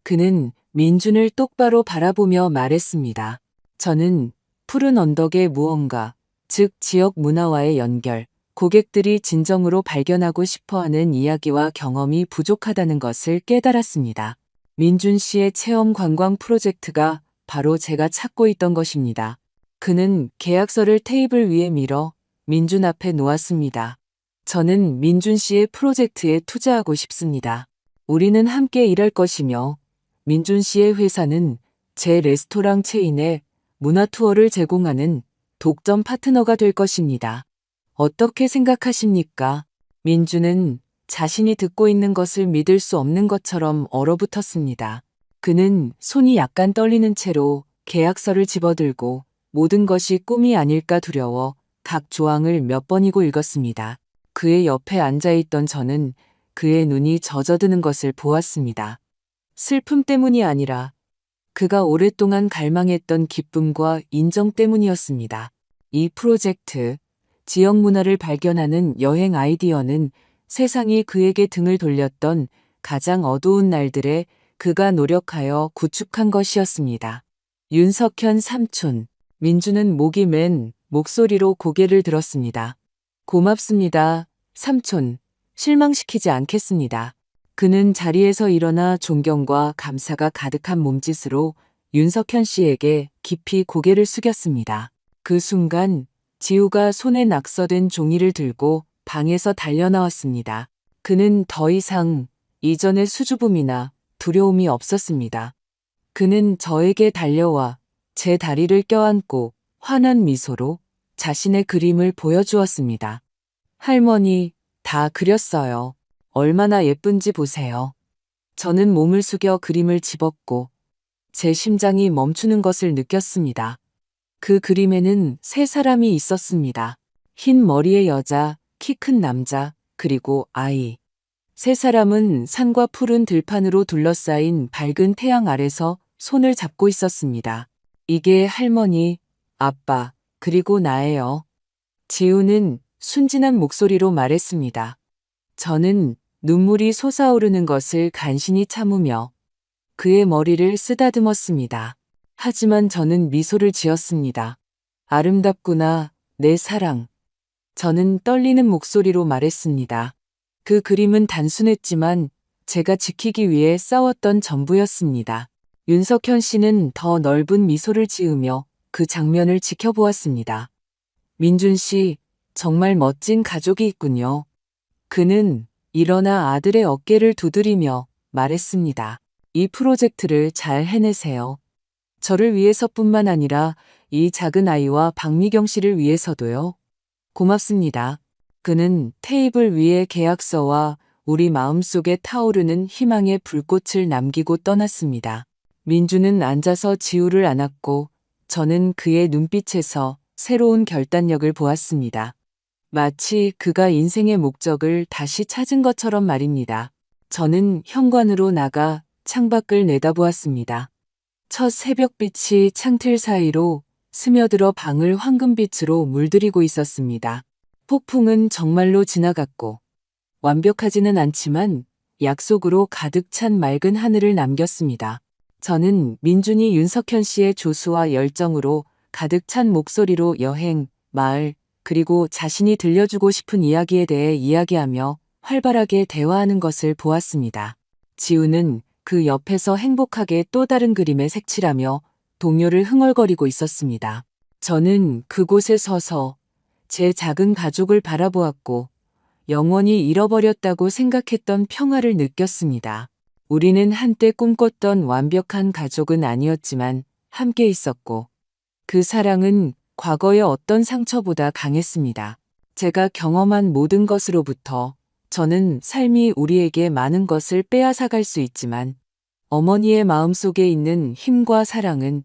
그는 민준을 똑바로 바라보며 말했습니다. 저는 푸른 언덕의 무언가, 즉 지역 문화와의 연결, 고객들이 진정으로 발견하고 싶어하는 이야기와 경험이 부족하다는 것을 깨달았습니다. 민준 씨의 체험 관광 프로젝트가 바로 제가 찾고 있던 것입니다. 그는 계약서를 테이블 위에 밀어 민준 앞에 놓았습니다. 저는 민준 씨의 프로젝트에 투자하고 싶습니다. 우리는 함께 일할 것이며 민준 씨의 회사는 제 레스토랑 체인에 문화 투어를 제공하는 독점 파트너가 될 것입니다. 어떻게 생각하십니까? 민준은 자신이 듣고 있는 것을 믿을 수 없는 것처럼 얼어붙었습니다. 그는 손이 약간 떨리는 채로 계약서를 집어들고 모든 것이 꿈이 아닐까 두려워 각 조항을 몇 번이고 읽었습니다. 그의 옆에 앉아있던 저는 그의 눈이 젖어드는 것을 보았습니다. 슬픔 때문이 아니라 그가 오랫동안 갈망했던 기쁨과 인정 때문이었습니다. 이 프로젝트, 지역 문화를 발견하는 여행 아이디어는 세상이 그에게 등을 돌렸던 가장 어두운 날들에 그가 노력하여 구축한 것이었습니다. 윤석현 삼촌, 민주는 목이 맨 목소리로 고개를 들었습니다. 고맙습니다, 삼촌. 실망시키지 않겠습니다. 그는 자리에서 일어나 존경과 감사가 가득한 몸짓으로 윤석현 씨에게 깊이 고개를 숙였습니다. 그 순간 지우가 손에 낙서된 종이를 들고 방에서 달려나왔습니다. 그는 더 이상 이전의 수줍음이나 두려움이 없었습니다. 그는 저에게 달려와 제 다리를 껴안고 환한 미소로 자신의 그림을 보여주었습니다. 할머니, 다 그렸어요. 얼마나 예쁜지 보세요. 저는 몸을 숙여 그림을 집었고 제 심장이 멈추는 것을 느꼈습니다. 그 그림에는 세 사람이 있었습니다. 흰 머리의 여자, 키 큰 남자, 그리고 아이. 세 사람은 산과 푸른 들판으로 둘러싸인 밝은 태양 아래서 손을 잡고 있었습니다. 이게 할머니, 아빠, 그리고 나예요. 지우는 순진한 목소리로 말했습니다. 저는 눈물이 솟아오르는 것을 간신히 참으며 그의 머리를 쓰다듬었습니다. 하지만 저는 미소를 지었습니다. 아름답구나, 내 사랑. 저는 떨리는 목소리로 말했습니다. 그 그림은 단순했지만 제가 지키기 위해 싸웠던 전부였습니다. 윤석현 씨는 더 넓은 미소를 지으며 그 장면을 지켜보았습니다. 민준 씨, 정말 멋진 가족이 있군요. 그는 일어나 아들의 어깨를 두드리며 말했습니다. 이 프로젝트를 잘 해내세요. 저를 위해서뿐만 아니라 이 작은 아이와 박미경 씨를 위해서도요. 고맙습니다. 그는 테이블 위에 계약서와 우리 마음속에 타오르는 희망의 불꽃을 남기고 떠났습니다. 민주는 앉아서 지우를 안았고 저는 그의 눈빛에서 새로운 결단력을 보았습니다. 마치 그가 인생의 목적을 다시 찾은 것처럼 말입니다. 저는 현관으로 나가 창밖을 내다보았습니다. 첫 새벽빛이 창틀 사이로 스며들어 방을 황금빛으로 물들이고 있었습니다. 폭풍은 정말로 지나갔고 완벽하지는 않지만 약속으로 가득 찬 맑은 하늘을 남겼습니다. 저는 민준이 윤석현 씨의 조수와 열정으로 가득 찬 목소리로 여행, 마을, 그리고 자신이 들려주고 싶은 이야기에 대해 이야기하며 활발하게 대화하는 것을 보았습니다. 지우는 그 옆에서 행복하게 또 다른 그림에 색칠하며 동료를 흥얼거리고 있었습니다. 저는 그곳에 서서 제 작은 가족을 바라보았고 영원히 잃어버렸다고 생각했던 평화를 느꼈습니다. 우리는 한때 꿈꿨던 완벽한 가족은 아니었지만 함께 있었고 그 사랑은 과거의 어떤 상처보다 강했습니다. 제가 경험한 모든 것으로부터 저는 삶이 우리에게 많은 것을 빼앗아갈 수 있지만 어머니의 마음속에 있는 힘과 사랑은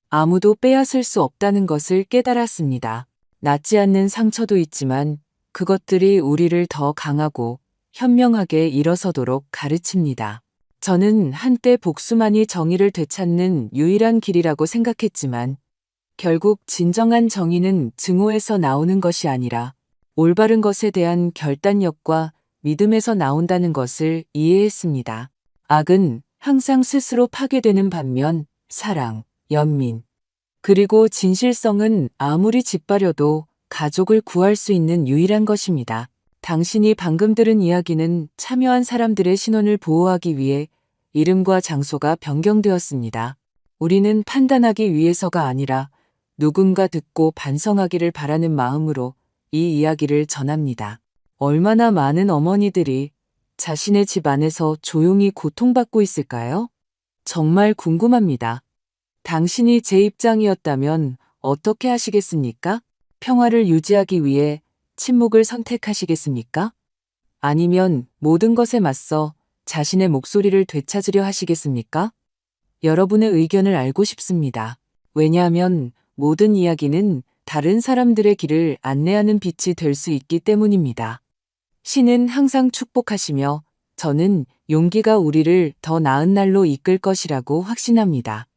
아무도 빼앗을 수 없다는 것을 깨달았습니다. 낫지 않는 상처도 있지만 그것들이 우리를 더 강하고 현명하게 일어서도록 가르칩니다. 저는 한때 복수만이 정의를 되찾는 유일한 길이라고 생각했지만 결국 진정한 정의는 증오에서 나오는 것이 아니라 올바른 것에 대한 결단력과 믿음에서 나온다는 것을 이해했습니다. 악은 항상 스스로 파괴되는 반면 사랑, 연민, 그리고 진실성은 아무리 짓밟려도 가족을 구할 수 있는 유일한 것입니다. 당신이 방금 들은 이야기는 참여한 사람들의 신원을 보호하기 위해 이름과 장소가 변경되었습니다. 우리는 판단하기 위해서가 아니라 누군가 듣고 반성하기를 바라는 마음으로 이 이야기를 전합니다. 얼마나 많은 어머니들이 자신의 집 안에서 조용히 고통받고 있을까요? 정말 궁금합니다. 당신이 제 입장이었다면 어떻게 하시겠습니까? 평화를 유지하기 위해 침묵을 선택하시겠습니까? 아니면 모든 것에 맞서 자신의 목소리를 되찾으려 하시겠습니까? 여러분의 의견을 알고 싶습니다. 왜냐하면 모든 이야기는 다른 사람들의 길을 안내하는 빛이 될 수 있기 때문입니다. 신은 항상 축복하시며 저는 용기가 우리를 더 나은 날로 이끌 것이라고 확신합니다.